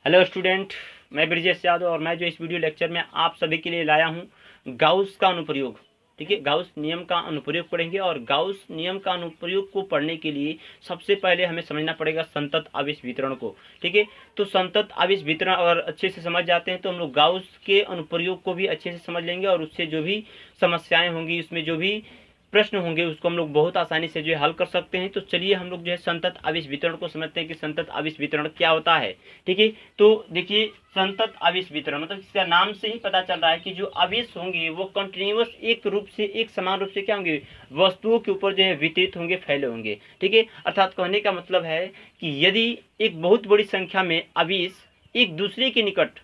Hello student, मैं ब्रिजेश यादव और मैं जो इस वीडियो लेक्चर में आप सभी के लिए लाया हूं गाउस का अनुप्रयोग। ठीक है, गाउस नियम का अनुप्रयोग पढ़ेंगे और गाउस नियम का अनुप्रयोग को पढ़ने के लिए सबसे पहले हमें समझना पड़ेगा संतत आवेश वितरण को। ठीक है, तो संतत आवेश वितरण अगर अच्छे से समझ जाते हैं तो हम लोग गाउस के अनुप्रयोग को भी अच्छे से समझ लेंगे और उससे जो भी समस्याएं होंगी, उसमें जो भी प्रश्न होंगे उसको हम लोग बहुत आसानी से जो है हल कर सकते हैं। तो चलिए हम लोग जो है संतत आवेश वितरण को समझते हैं कि संतत आवेश वितरण क्या होता है। ठीक है, तो देखिए संतत आवेश वितरण मतलब इसका नाम से ही पता चल रहा है कि जो आवेश होंगे वो कंटिन्यूअस एक रूप से, एक समान रूप से क्या होंगे, वस्तुओं के ऊपर जो है वितरित होंगे, फैले होंगे। ठीक है, अर्थात कहने का मतलब है कि यदि एक बहुत बड़ी संख्या में आवेश एक दूसरे के निकट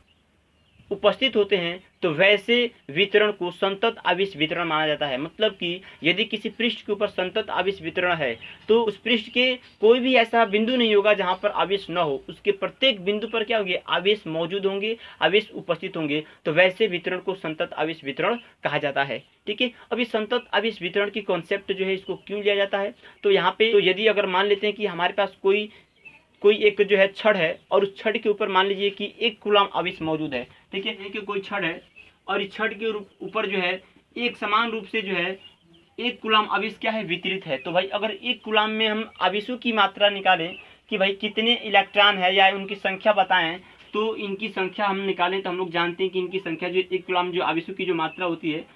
उपस्थित होते हैं तो वैसे वितरण को संतत आवेश वितरण माना जाता है। मतलब कि यदि किसी पृष्ठ के ऊपर संतत आवेश वितरण है तो उस पृष्ठ के कोई भी ऐसा बिंदु नहीं होगा जहां पर आवेश न हो, उसके प्रत्येक बिंदु पर क्या होंगे, आवेश मौजूद होंगे, आवेश उपस्थित होंगे। तो वैसे वितरण को संतत आवेश वितरण कहा जाता है। ठीक है, अभी संतत आवेश वितरण की कॉन्सेप्ट जो है इसको क्यों लिया जाता है, तो यहाँ पे तो यदि अगर मान लेते हैं कि हमारे पास कोई एक जो है छड़ है और उस छड़ के ऊपर मान लीजिए कि 1 कूलम आवेश मौजूद है। ठीक है, कि कोई छड़ है और इस छड़ के ऊपर जो है एक समान रूप से जो है 1 कूलम आवेश क्या है, वितरित है। तो भाई अगर 1 कूलम में हम आवेशों की मात्रा निकालें कि भाई कितने इलेक्ट्रॉन है या उनकी संख्या बताएं, तो इनकी संख्या हम निकालें तो हम लोग जानते हैं कि इनकी संख्या जो 1 कूलम जो आवेशों की जो मात्रा होती है,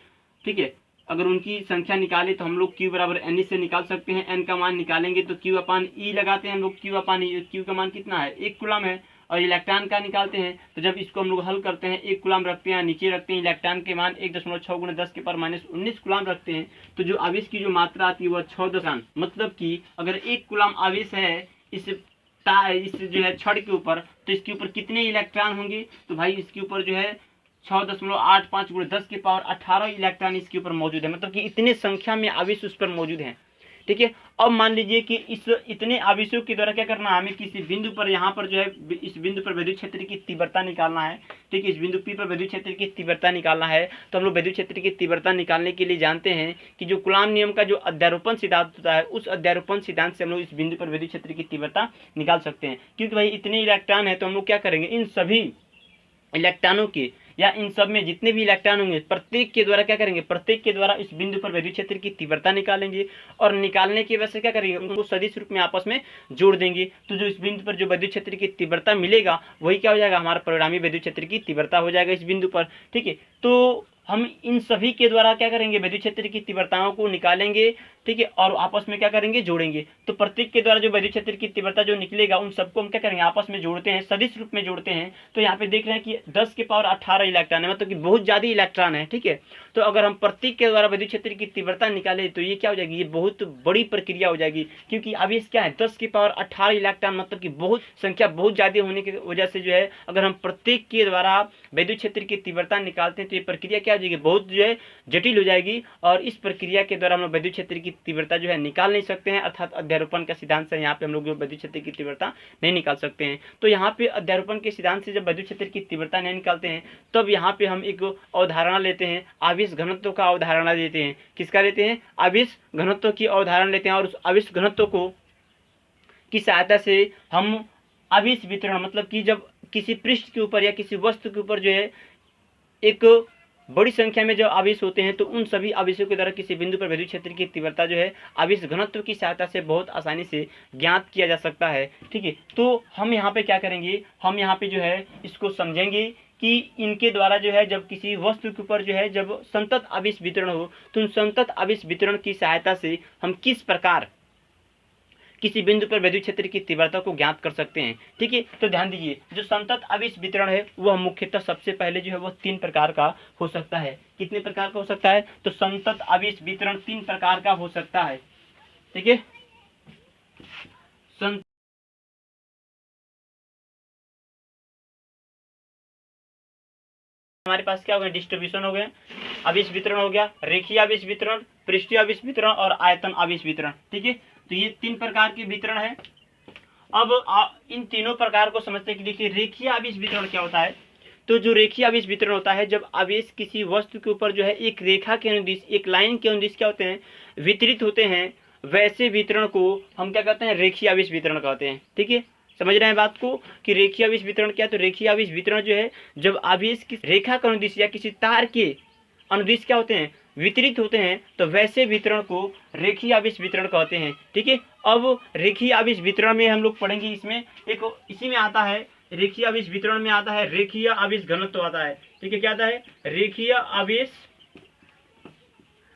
ठीक है, अगर उनकी संख्या निकाले तो हम लोग Q बराबर एन से निकाल सकते हैं। एन का मान निकालेंगे तो Q अपान ई लगाते हैं हम लोग, Q अपान ई, Q का मान कितना है, 1 कूलम है। और इलेक्ट्रॉन का निकालते हैं तो जब इसको हम लोग हल करते हैं 1 कूलम रखते हैं, नीचे रखते हैं इलेक्ट्रॉन के मान 1.6 × 10 के पावर -19 कूलम रखते हैं, तो जो आवेश की जो मात्रा आती है वह 6 मतलब कि अगर 1 कूलम आवेश है इस जो है छड़ के ऊपर, तो इसके ऊपर कितने इलेक्ट्रॉन होंगे, तो भाई इसके ऊपर जो है 6.85 × 10 के पावर 18 इलेक्ट्रॉन इसके ऊपर मौजूद है। मतलब कि इतने संख्या में आवेश उस पर मौजूद हैं। ठीक है, अब मान लीजिए कि इस इतने आवेशों के द्वारा क्या करना है, हमें किसी बिंदु पर, यहाँ पर जो है इस बिंदु पर विद्युत क्षेत्र की तीव्रता निकालना है। ठीक है, इस बिंदु P पर विद्युत क्षेत्र की तीव्रता निकालना है। तो हम लोग विद्युत क्षेत्र की तीव्रता निकालने के लिए जानते हैं कि जो कूलॉम नियम का जो अध्यारोपण सिद्धांत होता है, उस अध्यारोपण सिद्धांत से हम लोग इस बिंदु पर विद्युत क्षेत्र की तीव्रता निकाल सकते हैं। क्योंकि भाई इतने इलेक्ट्रॉन है तो हम लोग क्या करेंगे, इन सभी इलेक्ट्रॉनों के या इन सब में जितने भी इलेक्ट्रॉन होंगे प्रत्येक के द्वारा क्या करेंगे, प्रत्येक के द्वारा इस बिंदु पर विद्युत क्षेत्र की तीव्रता निकालेंगे और निकालने की वजह से क्या करेंगे, उनको सदिश रूप में आपस में जोड़ देंगे। तो जो इस बिंदु पर जो विद्युत क्षेत्र की तीव्रता मिलेगा वही क्या हो जाएगा, हमारा परिणामी विद्युत क्षेत्र की तीव्रता हो जाएगा इस बिंदु पर। ठीक है, तो हम इन सभी के द्वारा क्या करेंगे, विद्युत क्षेत्र की तीव्रताओं को निकालेंगे। ठीक है, और आपस में क्या करेंगे, जोड़ेंगे। तो प्रत्येक के द्वारा जो विद्युत क्षेत्र की तीव्रता जो निकलेगा उन सबको हम क्या करेंगे, आपस में जोड़ते हैं, सदिश रूप में जोड़ते हैं। तो यहाँ पे देख रहे हैं कि 10 के पावर 18 इलेक्ट्रॉन है, मतलब कि बहुत ज्यादा इलेक्ट्रॉन है। ठीक है, तो अगर हम प्रत्येक के द्वारा विद्युत क्षेत्र की तीव्रता निकाले तो ये क्या हो जाएगी, ये बहुत बड़ी प्रक्रिया हो जाएगी। क्योंकि आवेश क्या है, 10 के पावर 18 इलेक्ट्रॉन, मतलब कि बहुत संख्या बहुत ज्यादा होने की वजह से जो है अगर हम प्रत्येक के द्वारा विद्युत क्षेत्र की तीव्रता निकालते हैं तो ये प्रक्रिया क्या हो जाएगी, बहुत जो है जटिल हो जाएगी। और इस प्रक्रिया के द्वारा हम लोग विद्युत क्षेत्र की तीव्रता जो है निकाल नहीं सकते हैं। अर्थात अध्यारोपण का सिद्धांत से यहाँ पे हम लोग विद्युत क्षेत्र की तीव्रता नहीं निकाल सकते हैं। तो यहाँ पे अध्यारोपण के सिद्धांत से जब विद्युत क्षेत्र की तीव्रता नहीं निकालते हैं तब यहाँ पे हम एक अवधारणा लेते हैं, आवेश घनत्व का अवधारणा लेते हैं। किसका लेते हैं, आवेश घनत्व की अवधारणा लेते हैं। और उस आवेश घनत्व को की सहायता से हम आवेश वितरण, मतलब कि जब किसी पृष्ठ के ऊपर या किसी वस्तु के ऊपर जो है एक बड़ी संख्या में जब आवेश होते हैं तो उन सभी आवेशों के द्वारा किसी बिंदु पर विद्युत क्षेत्र की तीव्रता जो है आवेश घनत्व की सहायता से बहुत आसानी से ज्ञात किया जा सकता है। ठीक है, तो हम यहाँ पे क्या करेंगे, हम यहाँ पे जो है इसको समझेंगे कि इनके द्वारा जो है जब किसी वस्तु के ऊपर जो है जब संतत आवेश वितरण हो तो उन संतत आवेश वितरण की सहायता से हम किस प्रकार किसी बिंदु पर विद्युत क्षेत्र की तीव्रता को ज्ञात कर सकते हैं। ठीक है, तो ध्यान दीजिए जो संतत आवेश वितरण है वह मुख्यतः सबसे पहले जो है वह 3 प्रकार का हो सकता है। कितने प्रकार का हो सकता है, तो संतत आवेश वितरण 3 प्रकार का हो सकता है। ठीक है, हमारे पास क्या हो गया, डिस्ट्रीब्यूशन हो गया, आवेश वितरण हो गया, रेखीय आवेश वितरण, पृष्ठीय आवेश वितरण और आयतन आवेश वितरण। ठीक है, तो ये 3 प्रकार के वितरण है। अब इन तीनों प्रकार को समझते हैं कि देखिए रेखीय आवेश वितरण क्या होता है। तो जो रेखीय आवेश वितरण होता है जब आवेश किसी वस्तु के ऊपर जो है एक रेखा के अनुदिश, एक लाइन के अनुदिश क्या होते हैं, वितरित होते हैं, वैसे वितरण को हम क्या कहते हैं, रेखीय आवेश वितरण कहते हैं। ठीक है, समझ रहे हैं बात को कि रेखीय आवेश वितरण क्या है। तो रेखीय आवेश वितरण जो है जब आवेश की रेखा का अनुदिश या किसी तार के अनुदिश क्या होते हैं, वितरित होते हैं, तो वैसे वितरण को रेखीय आवेश वितरण कहते हैं। ठीक है, अब रेखीय आवेश वितरण में हम लोग पढ़ेंगे, इसमें एक इसी में आता है, रेखीय आवेश वितरण में आता है रेखीय आवेश घनत्व आता है। ठीक है, क्या आता है, रेखीय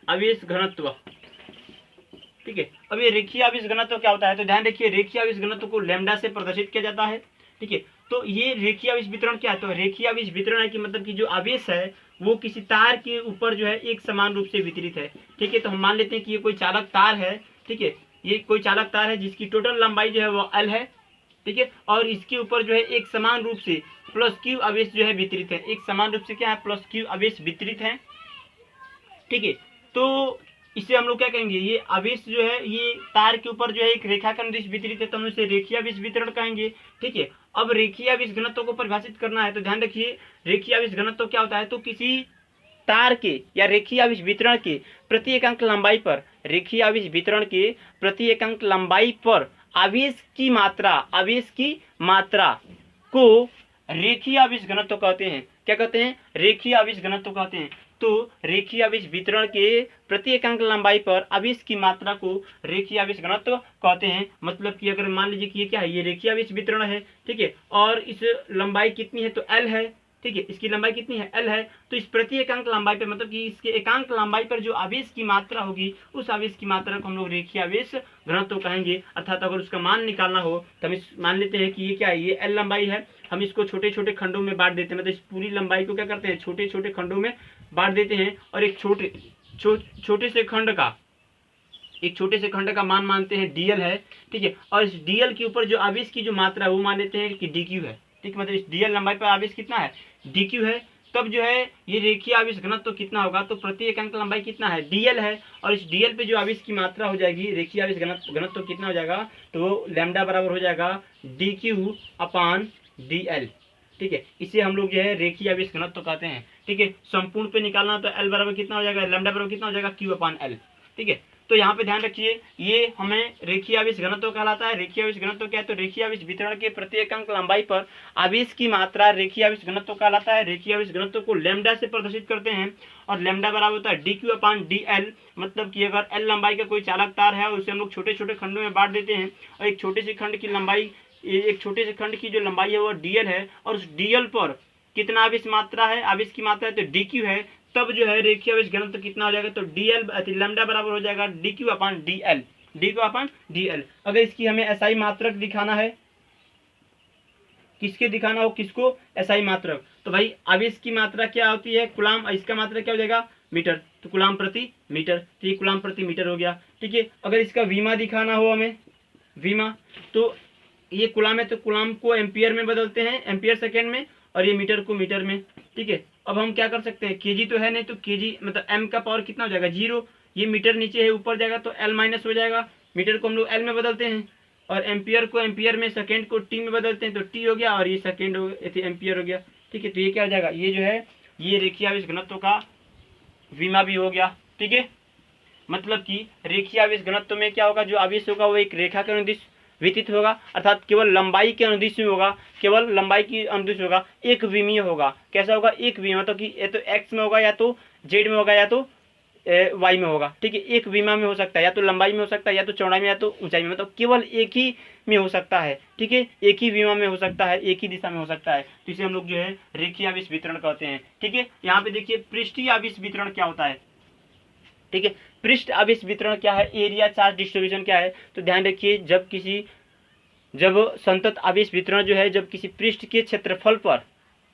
आवेश घनत्व। ठीक है, अब ये रेखीय आवेश घनत्व क्या होता है, तो ध्यान रखिए रेखीय आवेश घनत्व को लैम्डा से प्रदर्शित किया जाता है। ठीक है, तो ये रेखीय आवेश वितरण क्या है, तो रेखीय आवेश वितरण है कि मतलब कि जो आवेश है वो किसी तार के ऊपर जो है एक समान रूप से वितरित है। ठीक है, तो हम मान लेते हैं कि ये कोई चालक तार है। ठीक है, ये कोई चालक तार है जिसकी टोटल लंबाई जो है वो L है। ठीक है, और इसके ऊपर जो है एक समान रूप से प्लस क्यू आवेश जो है वितरित है, एक समान रूप से क्या है, प्लस क्यू आवेश वितरित है। ठीक है, तो इसे हम लोग क्या कहेंगे, ये आवेश जो है ये तार के ऊपर जो है एक रेखा का अनुदिश वितरित है, तो हम इसे रेखीय आवेश वितरण कहेंगे। ठीक है, अब रेखीय आवेश घनत्व को परिभाषित करना है, तो ध्यान रखिए रेखीय आवेश घनत्व क्या होता है, तो किसी तार के या रेखीय आवेश वितरण के प्रति एकांक लंबाई पर, रेखीय आवेश वितरण के प्रति एकांक लंबाई पर आवेश की मात्रा को रेखीय आवेश घनत्व कहते हैं। क्या कहते हैं, रेखीय आवेश घनत्व कहते हैं। तो रेखीय आवेश वितरण के प्रति एकांक लंबाई पर आवेश की मात्रा को रेखीय आवेश घनत्व कहते हैं। मतलब कि अगर मान लीजिए कि ये क्या है, ये रेखीय आवेश वितरण है। ठीक है, और इस लंबाई कितनी है, तो L है। ठीक है, इसकी लंबाई कितनी है, L है। तो इस प्रति एकांक लंबाई पर, मतलब कि इसके एकांक लंबाई पर जो आवेश की मात्रा होगी, उस आवेश की मात्रा को हम लोग रेखीय आवेश घनत्व कहेंगे। अर्थात अगर उसका मान निकालना हो तो हम इस मान लेते हैं कि ये क्या है, ये L लंबाई है, हम इसको छोटे छोटे खंडों में बांट देते हैं। मतलब इस पूरी लंबाई को क्या करते हैं, छोटे छोटे खंडों में बांट देते हैं, और एक छोटे से खंड का मान मानते हैं DL है। ठीक है, और इस DL के ऊपर जो आवेश की जो मात्रा है वो मान लेते हैं कि DQ है। ठीक, मतलब इस DL लंबाई पर आवेश कितना है, DQ है। तब जो है ये रेखीय आवेश घनत्व तो कितना होगा, तो प्रति एकांक लंबाई कितना है, DL है, और इस DL पे जो आवेश की मात्रा हो जाएगी, रेखीय आवेश घनत्व तो कितना हो जाएगा, तो वो लैम्डा बराबर हो जाएगा DQ/DL। ठीक है, इसे हम लोग जो है रेखीय आवेश घनत्व कहते हैं। ठीक है, संपूर्ण पे निकालना तो L बराबर कितना हो जाएगा, लैम्डा बराबर कितना हो जाएगा, Q/L। ठीक है, तो यहाँ पे ध्यान रखिए ये हमें रेखीय आवेश घनत्व कहलाता है। रेखीय आवेश घनत्व क्या है, तो रेखीय आवेश वितरण के प्रति एकांक लंबाई पर आवेश की मात्रा रेखीय आवेश घनत्व कहलाता है। रेखीय आवेश घनत्व को लैम्डा से प्रदर्शित करते हैं, और लैम्डा बराबर होता है DQ/DL। मतलब कि अगर L लंबाई का कोई चालक तार है, उसे हम लोग छोटे छोटे खंडों में बांट देते हैं, और एक छोटे से खंड की जो लंबाई है वो DL है, और उस DL पर कितना आवेश की मात्रा है, तो DQ है। तब जो है रेखीय आवेश घनत्व कितना हो जाएगा, तो लैम्डा बराबर हो जाएगा DQ/DL। अगर इसकी हमें SI मात्रक दिखाना है, किसको SI मात्रक, तो भाई आवेश की मात्रा क्या होती है, कूलाम, इसका मात्रा क्या हो जाएगा, मीटर, तो कूलाम प्रति मीटर। तो ये कूलाम प्रति मीटर हो गया। ठीक है, अगर इसका विमा दिखाना हो हमें, तो ये कूलाम है, तो कूलाम को एम्पियर में बदलते हैं, एम्पियर सेकेंड में, और ये मीटर को मीटर में। ठीक है, अब हम क्या कर सकते हैं, केजी तो है नहीं, तो केजी मतलब m का पावर कितना हो जाएगा, 0। ये मीटर नीचे है, ऊपर जाएगा तो L माइनस हो जाएगा। मीटर को हम लोग L में बदलते हैं, और एम्पियर को एम्पियर में, सेकेंड को T में बदलते हैं, तो T हो गया, और ये सेकेंड हो एम्पियर हो गया। ठीक है, तो ये क्या हो जाएगा, ये जो है ये रेखीय आवेश घनत्व का विमा भी हो गया। ठीक है, मतलब कि रेखीय आवेश घनत्व में क्या होगा, जो आवेश होगा वो एक रेखा के अनुदिश वितरित होगा, अर्थात केवल लंबाई के अनुदिश में होगा, केवल लंबाई की अनुदिश होगा, एक विमीय होगा। कैसा होगा, एक विमीय, मतलब कि या तो x में होगा, या तो z में होगा, या तो y में होगा। ठीक है, एक विमा में हो सकता है, या तो लंबाई में हो सकता है, या तो चौड़ाई में, या तो ऊंचाई में, मतलब केवल एक ही में हो सकता है। ठीक है, एक ही विमा में हो सकता है, एक ही दिशा में हो सकता है, तो इसे हम लोग जो है रेखीय आवेश वितरण कहते हैं। ठीक है, यहाँ पे देखिए पृष्ठीय आवेश वितरण क्या होता है। ठीक है, पृष्ठ आवेश वितरण क्या है, एरिया चार्ज डिस्ट्रीब्यूशन क्या है, तो ध्यान रखिए जब संतत आवेश वितरण जो है, जब किसी पृष्ठ के क्षेत्रफल पर,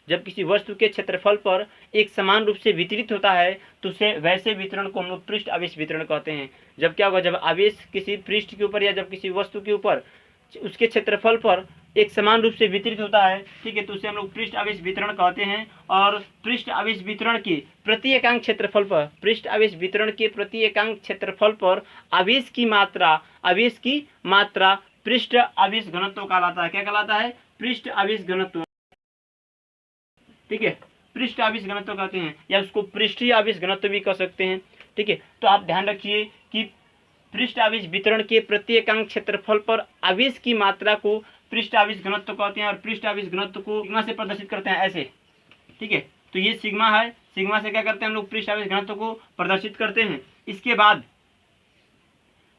जब किसी वस्तु के क्षेत्रफल पर एक समान रूप से वितरित होता है, तो उसे वैसे वितरण को हम लोग पृष्ठ आवेश वितरण कहते हैं। जब क्या होगा, जब आवेश किसी पृष्ठ के ऊपर या जब किसी वस्तु के ऊपर उसके क्षेत्रफल पर एक समान रूप से वितरित होता है, ठीक है, तो उसे हम लोग पृष्ठ आवेश वितरण कहते हैं। और पृष्ठ आवेश वितरण के प्रति एकांक क्षेत्रफल पर, आवेश की मात्रा पृष्ठ आवेश घनत्व कहलाता है। क्या कहलाता है, पृष्ठ आवेश घनत्व। ठीक है, पृष्ठ आवेश घनत्व कहते हैं, या उसको पृष्ठीय आवेश घनत्व भी कह सकते हैं। ठीक है, तो आप ध्यान रखिए कि पृष्ठ आवेश वितरण के प्रति एकांक क्षेत्रफल पर आवेश की मात्रा को पृष्ठ आवेश घनत्व कहते हैं और पृष्ठ आवेश घनत्व को सिग्मा से प्रदर्शित करते हैं ऐसे, ठीक है। तो ये सिग्मा है, सिग्मा से क्या करते हैं हम लोग पृष्ठ आवेश घनत्व को प्रदर्शित करते हैं। इसके बाद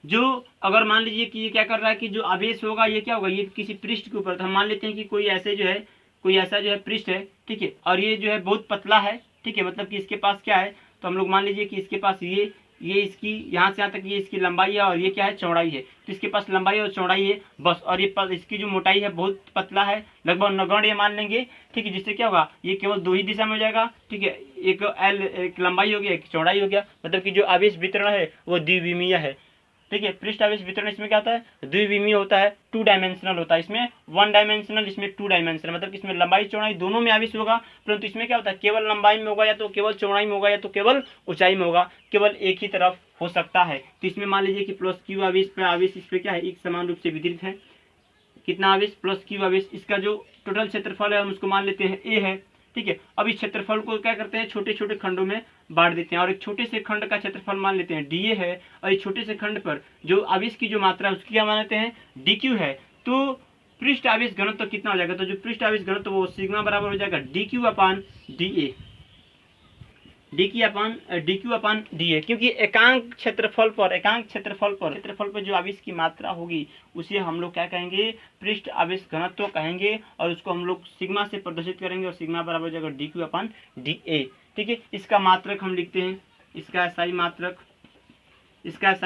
जो अगर मान लीजिए कि ये क्या कर रहा है कि जो आवेश होगा ये क्या होगा, ये किसी पृष्ठ के ऊपर, तो हम मान लेते हैं कि कोई ऐसे जो है, कोई ऐसा जो है पृष्ठ है, ठीक है, और ये जो है बहुत पतला है, ठीक है, मतलब कि इसके पास क्या है, तो हम लोग मान लीजिए कि इसके पास ये इसकी यहाँ से यहाँ तक ये इसकी लंबाई है और ये क्या है, चौड़ाई है। तो इसके पास लंबाई और चौड़ाई है बस, और ये इसकी जो मोटाई है बहुत पतला है, लगभग नगण्य मान लेंगे, ठीक है, जिससे क्या होगा, ये केवल दो ही दिशा में हो जाएगा, ठीक है, एक लंबाई हो गया, एक चौड़ाई हो गया, मतलब कि जो आवेश वितरण है वो द्विविमीय है, ठीक है। पृष्ठ आवेश वितरण इसमें क्या होता है, द्विविमीय होता है, 2 डायमेंशनल होता है। इसमें 1 डायमेंशनल, इसमें 2 डायमेंशनल, मतलब इसमें लंबाई चौड़ाई दोनों में आवेश होगा, परंतु इसमें क्या होता है, केवल लंबाई में होगा, या तो केवल चौड़ाई में होगा, या तो केवल ऊंचाई में होगा, केवल एक ही तरफ हो सकता है। तो इसमें मान लीजिए कि प्लस क्यू आवेश पे आवेश इस पे क्या है, एक समान रूप से वितरित है। कितना आवेश, प्लस क्यू आवेश। इसका जो टोटल क्षेत्रफल है हम उसको मान लेते हैं ए है, ठीक है। अब इस क्षेत्रफल को क्या करते हैं, छोटे छोटे खंडों में बांट देते हैं, और एक छोटे से खंड का क्षेत्रफल मान लेते हैं डी ए है, और इस छोटे से खंड पर जो आवेश की जो मात्रा है उसकी क्या मान लेते हैं, डी क्यू है। तो पृष्ठ आवेश घनत्व तो कितना हो जाएगा, तो जो पृष्ठ आवेश घनत्व तो वो सिग्मा बराबर हो जाएगा D Q upon D A, D Q upon D A, क्योंकि एकांक क्षेत्रफल पर जो आवेश की मात्रा होगी उसे हम लोग क्या कहेंगे, पृष्ठ आवेश घनत्व कहेंगे, और उसको हम लोग सिग्मा से प्रदर्शित करेंगे, और सिग्मा बराबर हो जाएगा D Q upon D A, ठीक है। इसका मात्रक हम लिखते हैं, इसका SI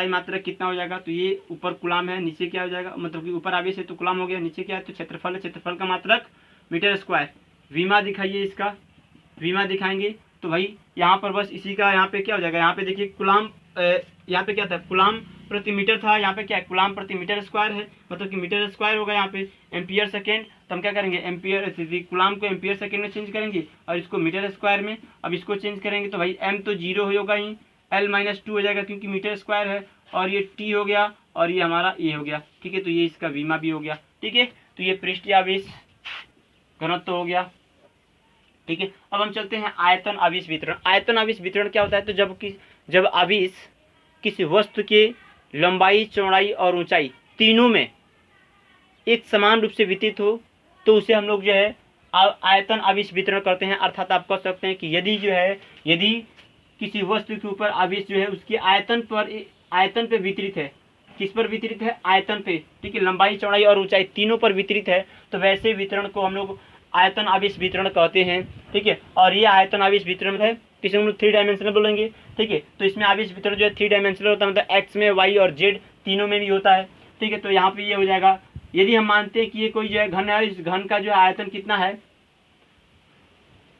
मात्रक कितना हो जाएगा, तो ये ऊपर कुलाम है, नीचे क्या हो जाएगा, मतलब कि ऊपर आवेश है तो कुलाम हो गया, नीचे क्या है तो क्षेत्रफल है, क्षेत्रफल का मात्रक मीटर स्क्वायर। विमा दिखाइए, इसका विमा दिखाएंगे तो भाई यहाँ पर बस इसी का, यहाँ पे क्या हो जाएगा, यहाँ पे देखिए कुलाम, यहाँ पे क्या था, कुलाम प्रति मीटर था, यहाँ पे क्या है, कुलाम प्रति मीटर स्क्वायर है, मतलब कि मीटर स्क्वायर होगा यहाँ पे एम्पियर सेकेंड। तो हम क्या करेंगे, एम्पियर कुलाम को एम्पियर सेकेंड में चेंज करेंगे और इसको मीटर स्क्वायर में। अब इसको चेंज करेंगे तो भाई m तो 0 होगा ही, L-2 हो जाएगा क्योंकि मीटर स्क्वायर है, और ये t हो गया, और ये हमारा a हो गया, ठीक है। तो ये इसका विमा भी हो गया, ठीक है। तो ये पृष्ठ आवेश घनत्व हो गया, ठीक है। अब हम चलते हैं आयतन आवेश वितरण। आयतन आवेश वितरण क्या होता है, तो जब आवेश किसी वस्तु के लंबाई चौड़ाई और ऊंचाई तीनों में एक समान रूप से वितरित हो तो उसे हम लोग जो है आयतन आवेश वितरण करते हैं। अर्थात आप कह सकते हैं कि यदि किसी वस्तु के ऊपर आवेश जो है उसके आयतन पे वितरित है, किस पर वितरित है, आयतन पे, ठीक है, लंबाई चौड़ाई और ऊंचाई तीनों पर वितरित है, तो वैसे वितरण को हम लोग आयतन आवेश वितरण कहते हैं, ठीक है। और ये आयतन आवेश वितरण है, किसी हम लोग 3 डायमेंशनल बोलेंगे, ठीक है। तो इसमें आवेश वितरण जो है 3 डायमेंशनल होता है, मतलब एक्स में, वाई और जेड तीनों में भी होता है, ठीक है। तो यहाँ पे ये हो जाएगा, यदि हम मानते हैं कि ये कोई जो है घन है, इस घन का जो है आयतन कितना है,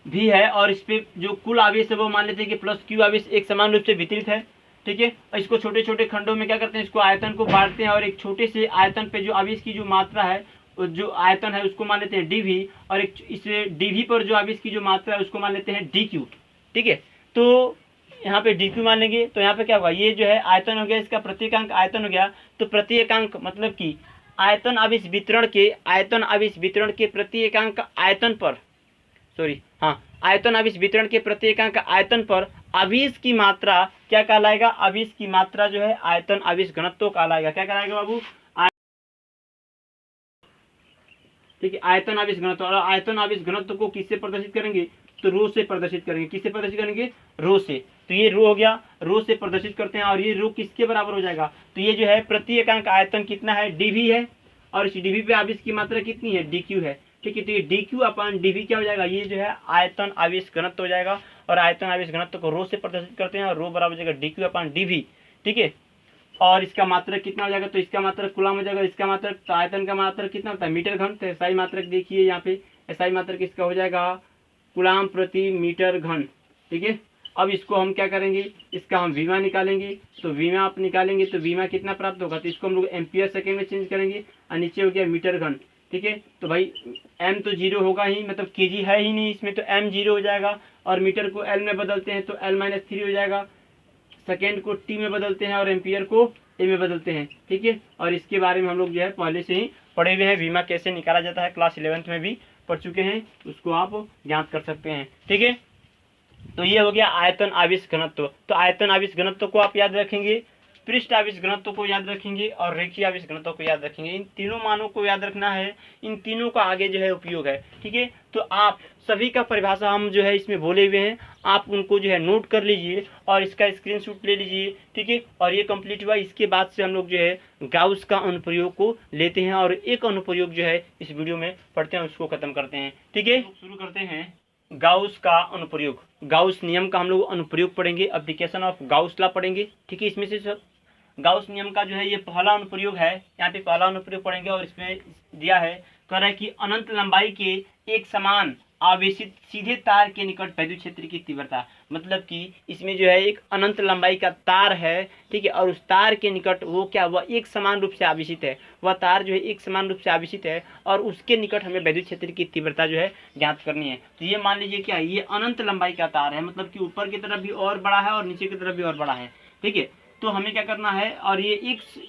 भी है, और इस पे जो कुल आवेश है वो मान लेते हैं कि प्लस क्यू आवेश एक समान रूप से वितरित है, ठीक है। और इसको छोटे छोटे खंडों में क्या करते हैं, इसको आयतन को बांटते हैं, और एक छोटे से आयतन पे जो आवेश की जो मात्रा है, जो आयतन है उसको मान लेते हैं dv, और एक इस dv पर जो आवेश की जो मात्रा है उसको मान लेते हैं dq, ठीक है। तो यहाँ पे dq मान लेंगे तो यहाँ पे क्या होगा, ये जो है आयतन हो गया, इसका प्रत्येकांक आयतन हो गया, तो प्रत्येकांक मतलब कि आयतन आवेश वितरण के प्रत्येकांक आयतन पर, आयतन आवेश वितरण के प्रत्येकांक आयतन पर आवेश की मात्रा क्या कहलाएगा, आवेश की मात्रा जो है आयतन आवेश घनत्व कहलाएगा। क्या कहलाएगा बाबू, ठीक है, आयतन आवेश घनत्व। और आयतन आवेश घनत्व को किससे प्रदर्शित करेंगे, तो रो से प्रदर्शित करेंगे। किससे प्रदर्शित करेंगे, रो से। तो ये रो हो गया, रो से प्रदर्शित करते हैं, और ये रो किसके बराबर हो जाएगा, तो ये जो है प्रत्येकांक आयतन कितना है, dv है, और इस dv पे आवेश की मात्रा कितनी है, dq है, ठीक है। तो ये dq अपान dv क्या हो जाएगा, ये जो है आयतन आवेश घनत्व हो जाएगा, और आयतन आवेश घनत्व को रो से प्रदर्शित करते हैं, और रो बराबर हो जाएगा dq अपान dv, ठीक है। और इसका मात्रक कितना हो जाएगा, तो इसका मात्रक कुलाम हो जाएगा, इसका मात्रक, तो आयतन का मात्रक कितना होता है, मीटर घन। तो SI मात्रक देखिए यहाँ पे, SI मात्रक इसका हो जाएगा कुलाम प्रति मीटर घन, ठीक है। अब इसको हम क्या करेंगे, इसका हम विमा निकालेंगे, तो विमा आप निकालेंगे तो विमा कितना प्राप्त होगा, तो इसको हम लोग एम्पियर सेकेंड में चेंज करेंगे, और नीचे हो गया मीटर घन, ठीक है। तो भाई m तो 0 होगा ही, मतलब kg है ही नहीं इसमें, तो m 0 हो जाएगा, और मीटर को L में बदलते हैं तो L-3 हो जाएगा, सेकेंड को t में बदलते हैं, और एम्पियर को a में बदलते हैं, ठीक है। और इसके बारे में हम लोग जो है पहले से ही पढ़े हुए हैं, विमा कैसे निकाला जाता है क्लास 11th में भी पढ़ चुके हैं, उसको आप ज्ञात कर सकते हैं, ठीक है। तो ये हो गया आयतन आवेश घनत्व। तो आयतन आवेश घनत्व को आप याद रखेंगे, पृष्ठ आवेश घनत्व को याद रखेंगे और रेखीय आवेश घनत्व को याद रखेंगे। इन तीनों मानों को याद रखना है, इन तीनों का आगे जो है उपयोग है। ठीक है, तो आप सभी का परिभाषा हम जो है इसमें बोले हुए हैं, आप उनको जो है नोट कर लीजिए और इसका स्क्रीनशॉट ले लीजिए। ठीक है, और ये कंप्लीट हुआ, इसके बाद से हम लोग जो है गाउस का अनुप्रयोग को लेते हैं और एक अनुप्रयोग जो है इस वीडियो में पढ़ते हैं, उसको खत्म करते हैं। ठीक है, शुरू करते हैं गाउस का अनुप्रयोग। गाउस नियम का हम लोग अनुप्रयोग पढ़ेंगे, एप्लीकेशन ऑफ गाउस लॉ पढ़ेंगे। ठीक है, इसमें से सब गाउस नियम का जो है ये पहला अनुप्रयोग है, यहाँ पे पहला अनुप्रयोग पढ़ेंगे और इसमें दिया है, कह रहा है कि अनंत लंबाई के एक समान आवेशित सीधे तार के निकट विद्युत क्षेत्र की तीव्रता, मतलब कि इसमें जो है एक अनंत लंबाई का तार है। ठीक है, और उस तार के निकट वो क्या, वह एक समान रूप से आवेशित है, वह तार जो है एक समान रूप से आवेशित है और उसके निकट हमें विद्युत क्षेत्र की तीव्रता जो है ज्ञात करनी है। तो ये मान लीजिए क्या, ये अनंत लंबाई का तार है, मतलब कि ऊपर की तरफ भी और बड़ा है और नीचे की तरफ भी और बड़ा है। ठीक है, तो हमें क्या करना है, और ये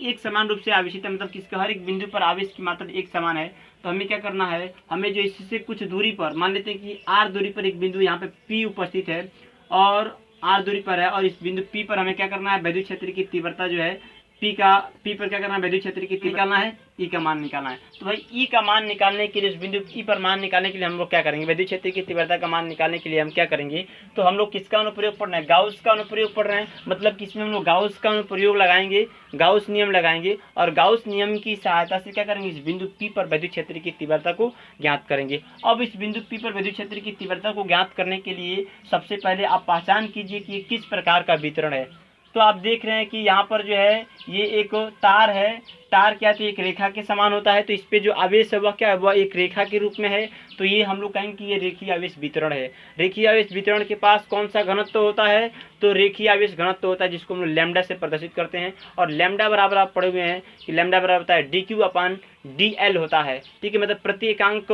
एक समान रूप से आवेशित है, मतलब कि इसके हर एक बिंदु पर आवेश की मात्रा एक समान है। तो हमें क्या करना है, हमें जो इससे कुछ दूरी पर, मान लेते हैं कि r दूरी पर एक बिंदु यहाँ पे P उपस्थित है और r दूरी पर है, और इस बिंदु P पर हमें क्या करना है, विद्युत क्षेत्र की तीव्रता जो है P पर क्या करना है, विद्युत क्षेत्र की निकालना है, E का मान निकालना है। तो भाई E का मान निकालने के लिए, उस बिंदु E पर मान निकालने के लिए हम लोग क्या करेंगे, विद्युत क्षेत्र की तीव्रता का मान निकालने के लिए हम क्या करेंगे, तो हम लोग किसका अनुप्रयोग पढ़ रहे हैं, गाउस का अनुप्रयोग पढ़ रहे हैं। मतलब कि इसमें हम लोग गाउस का अनुप्रयोग लगाएंगे, गाउस नियम लगाएंगे और गाउस नियम की सहायता से क्या करेंगे, इस बिंदु P पर विद्युत क्षेत्र की तीव्रता को ज्ञात करेंगे। अब इस बिंदु P पर विद्युत क्षेत्र की तीव्रता को ज्ञात करने के लिए सबसे पहले आप पहचान कीजिए कि ये किस प्रकार का वितरण है। तो आप देख रहे हैं कि यहाँ पर जो है ये एक तार है, तार क्या, तो एक रेखा के समान होता है, तो इस पे जो आवेश है वह क्या है, वह एक रेखा के रूप में है। तो ये हम लोग कहेंगे कि ये रेखीय आवेश वितरण है। रेखीय आवेश वितरण के पास कौन सा घनत्व होता है, तो रेखीय आवेश घनत्व होता है, जिसको हम लोग लैम्डा से प्रदर्शित करते हैं। और लैम्डा बराबर आप पढ़े हुए हैं कि लैम्डा बराबर होता है dQ/dl होता है। ठीक है, मतलब प्रति एकांक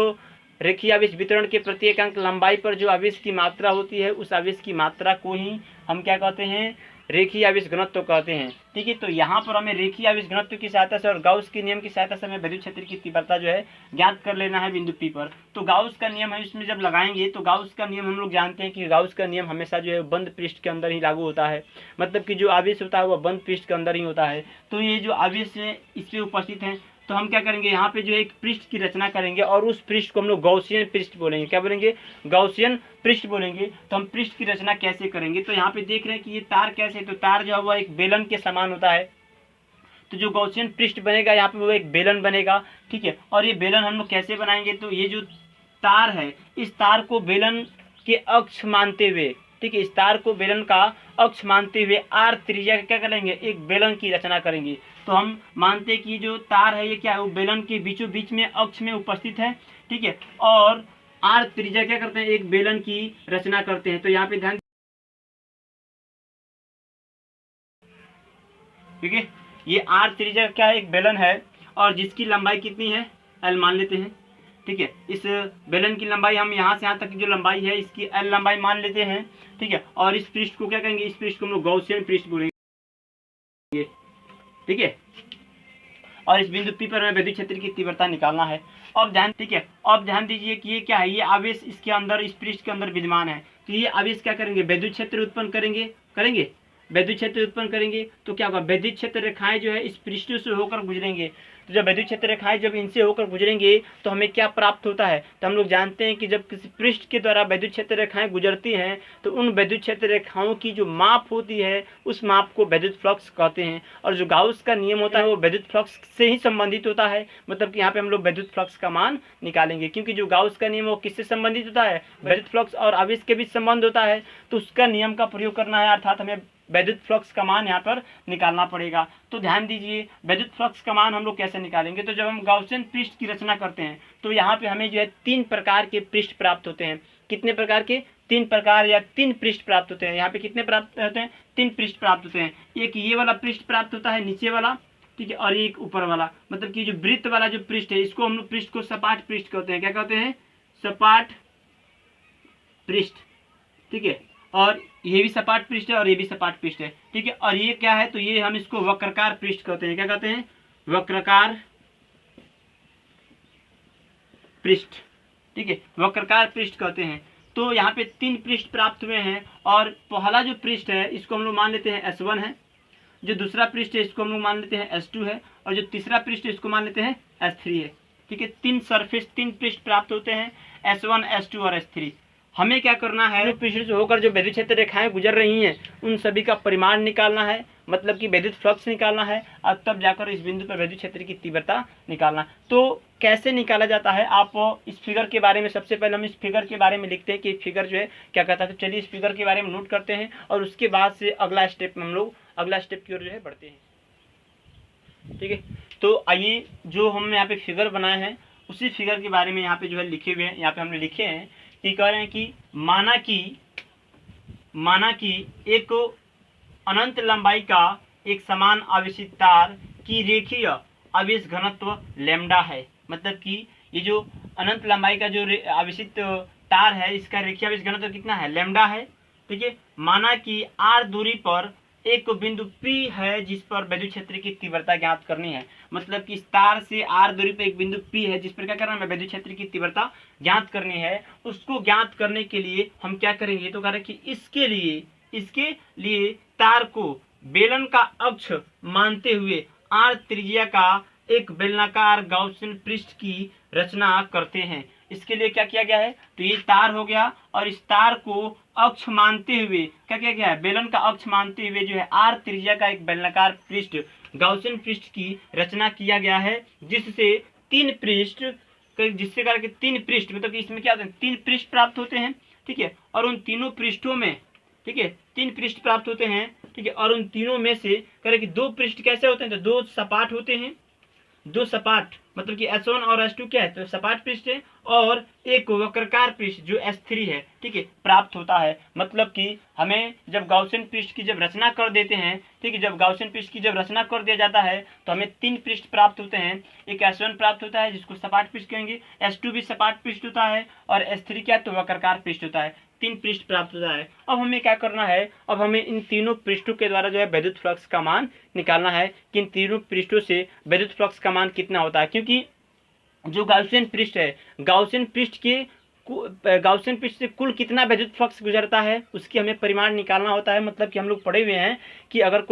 रेखीय आवेश वितरण के प्रति एकांक लंबाई पर जो आवेश की मात्रा होती है, उस आवेश की मात्रा को ही हम क्या कहते हैं, रेखीय आवेश घनत्व कहते हैं। ठीक है, तो यहाँ पर हमें रेखीय आवेश घनत्व की सहायता से और गाउस के नियम की सहायता से हमें विद्युत क्षेत्र की तीव्रता जो है ज्ञात कर लेना है बिंदु P पर। तो गाउस का नियम है, इसमें जब लगाएंगे तो गाउस का नियम हम लोग जानते हैं कि गाउस का नियम हमेशा जो है बंद पृष्ठ के अंदर ही लागू होता है, मतलब कि जो आवेश होता है वह बंद पृष्ठ के अंदर ही होता है। तो ये जो आवेश है इसमें उपस्थित है, तो हम क्या करेंगे, यहाँ पे जो एक पृष्ठ की रचना करेंगे और उस पृष्ठ को हम लोग गॉसियन पृष्ठ बोलेंगे। क्या बोलेंगे, गॉसियन पृष्ठ बोलेंगे। तो हम पृष्ठ की रचना कैसे करेंगे, तो यहाँ पे देख रहे हैं कि ये तार कैसे, तो तार जो है वह एक बेलन के समान होता है। तो जो गॉसियन पृष्ठ बनेगा यहाँ पे वो एक बेलन बनेगा। ठीक है, और ये बेलन हम लोग कैसे बनाएंगे, तो ये जो तार है इस तार को बेलन के अक्ष मानते हुए, ठीक है, इस तार को बेलन का अक्ष मानते हुए r त्रिज्या का क्या करेंगे, एक बेलन की रचना करेंगे। तो हम मानते हैं कि जो तार है ये क्या है, वो बेलन के बीचों बीच में अक्ष में उपस्थित है। ठीक है, और r त्रिज्या क्या करते हैं, एक बेलन की रचना करते हैं। तो यहाँ पे ध्यान, ठीक है, ये r त्रिज्या क्या है, एक बेलन है और जिसकी लंबाई कितनी है, l मान लेते हैं। ठीक है, इस बेलन की लंबाई हम यहाँ से यहाँ तक की जो लंबाई है इसकी l लंबाई मान लेते हैं। ठीक है, और इस पृष्ठ को क्या करेंगे, इस पृष्ठ को हम लोग गॉसियन पृष्ठ बोलेंगे। ठीक है, और इस बिंदु P पर हमें विद्युत क्षेत्र की तीव्रता निकालना है। अब ध्यान, ठीक है, अब ध्यान दीजिए कि ये क्या है, ये आवेश इसके अंदर, इस पृष्ठ के अंदर विद्यमान है। तो ये आवेश क्या करेंगे, विद्युत क्षेत्र उत्पन्न करेंगे विद्युत क्षेत्र उत्पन्न करेंगे। तो क्या होगा, विद्युत क्षेत्र रेखाएं जो है इस पृष्ठ से होकर गुजरेंगे। तो जब विद्युत क्षेत्र रेखाएं जब इनसे होकर गुजरेंगे तो हमें क्या प्राप्त होता है, तो हम लोग जानते हैं कि जब किसी पृष्ठ के द्वारा विद्युत क्षेत्र रेखाएं गुजरती हैं तो उन विद्युत क्षेत्र रेखाओं की जो माप होती है उस माप को विद्युत फ्लक्स कहते हैं। और जो गाउस का नियम होता है वो विद्युत फ्लक्स से ही संबंधित होता है, मतलब कि यहाँ पे हम लोग विद्युत फ्लक्स का मान निकालेंगे, क्योंकि जो गाउस का नियम वो किससे संबंधित होता है, विद्युत फ्लक्स और आवेश के बीच संबंध होता है। तो उसका नियम का प्रयोग करना है, अर्थात हमें विद्युत फ्लक्स का मान यहाँ पर निकालना पड़ेगा। तो ध्यान दीजिए, विद्युत फ्लक्स का मान हम लोग कैसे निकालेंगे, तो जब हम गॉसियन पृष्ठ की रचना करते हैं तो यहाँ पे हमें जो है 3 प्रकार के पृष्ठ प्राप्त होते हैं। कितने प्रकार के, 3 प्रकार या 3 पृष्ठ प्राप्त होते हैं। यहाँ पे कितने प्राप्त होते हैं, 3 पृष्ठ प्राप्त होते हैं। एक ये वाला पृष्ठ प्राप्त होता है, नीचे वाला, ठीक है, और एक ऊपर वाला, मतलब कि जो वृत्त वाला जो पृष्ठ है इसको हम लोग पृष्ठ को सपाट पृष्ठ कहते हैं। क्या कहते हैं, सपाट पृष्ठ। ठीक है, और ये भी सपाट पृष्ठ है और ये भी सपाट पृष्ठ है। ठीक है, और ये क्या है, तो ये हम इसको वक्राकार पृष्ठ कहते हैं। क्या कहते हैं, वक्राकार पृष्ठ। ठीक है, वक्राकार पृष्ठ कहते हैं। तो यहाँ पे 3 पृष्ठ प्राप्त हुए हैं और पहला जो पृष्ठ है इसको हम लोग मान लेते हैं S1 है, जो दूसरा पृष्ठ है इसको हम लोग मान लेते हैं S2 है, और जो तीसरा पृष्ठ है इसको मान लेते हैं S3 है। ठीक है, तीन पृष्ठ प्राप्त होते हैं, S1, S2 और S3। हमें क्या करना है, पृष्ठ से होकर जो विद्युत क्षेत्र रेखाएं गुजर रही हैं उन सभी का परिमाण निकालना है, मतलब कि विद्युत फ्लक्स निकालना है, और तब जाकर इस बिंदु पर विद्युत क्षेत्र की तीव्रता निकालना। तो कैसे निकाला जाता है, आप इस फिगर के बारे में, सबसे पहले हम इस फिगर के बारे में लिखते हैं कि फिगर जो है क्या कहता है। तो चलिए इस फिगर के बारे में नोट करते हैं और उसके बाद से अगला स्टेप में हम लोग अगला स्टेप की ओर जो है बढ़ते हैं। ठीक है, तो आइए जो हम यहाँ पे फिगर बनाए हैं उसी फिगर के बारे में यहाँ पे जो है लिखे हुए हैं। यहाँ पे हमने लिखे हैं कि कह रहे हैं कि माना कि एक अनंत लंबाई का एक समान आवेशित तार की रेखीय आवेश घनत्व लैम्डा है। मतलब कि ये जो अनंत लंबाई का जो आवेशित तार है इसका रेखीय आवेश घनत्व कितना है, लैम्डा है। ठीक है, माना कि r दूरी पर एक बिंदु P है जिस पर विद्युत क्षेत्र की तीव्रता ज्ञात करनी है। मतलब कि इस तार से r दूरी पर एक बिंदु P है जिस पर क्या करना है, विद्युत क्षेत्र की तीव्रता ज्ञात करनी है। उसको ज्ञात करने के लिए हम क्या करेंगे, तो कह रहे हैं कि इसके लिए तार को बेलन का अक्ष मानते हुए r त्रिज्या का एक बेलनाकार गाउसियन पृष्ठ की रचना करते हैं। इसके लिए क्या किया गया है, तो ये तार हो गया और इस तार को अक्ष मानते हुए क्या किया गया है, बेलन का अक्ष मानते हुए जो है r त्रिज्या का एक बेलनाकार पृष्ठ गाउसियन पृष्ठ की रचना किया गया है, जिससे तीन पृष्ठ मतलब कि इसमें क्या होता है, तीन पृष्ठ प्राप्त होते हैं। ठीक है, और उन तीनों पृष्ठों में, ठीक है, तीन पृष्ठ प्राप्त होते हैं। ठीक है, और उन तीनों में से करें कि दो पृष्ठ कैसे होते हैं, तो दो सपाट होते हैं। दो सपाट मतलब कि S1 और S2 क्या है, तो सपाट पृष्ठ है, और एक वक्रकार पृष्ठ जो S3 है, ठीक है, प्राप्त होता है। मतलब कि हमें जब गाउसियन पृष्ठ की जब रचना कर देते हैं, ठीक है, जब गाउसियन पृष्ठ की जब रचना कर दिया जाता है तो हमें तीन पृष्ठ प्राप्त होते हैं। एक S1 प्राप्त होता है जिसको सपाट पृष्ठ कहेंगे, S2 भी सपाट पृष्ठ होता है, और S3 क्या, तो वक्रकार पृष्ठ होता है। तीन पृष्ठ प्राप्त होता है। अब हमें क्या करना है, अब हमें इन तीनों पृष्ठों के द्वारा जो है विद्युत फ्लक्स का मान निकालना है कि इन तीनों पृष्ठों से विद्युत फ्लक्स का मान कितना होता है। क्योंकि जो गाउसियन पृष्ठ है, गाउसियन पृष्ठ से कुल कितना विद्युत फ्लक्स गुजरता है उसकी हमें परिमाण निकालना होता है। मतलब कि हम लोग पढ़े हुए हैं कि अगर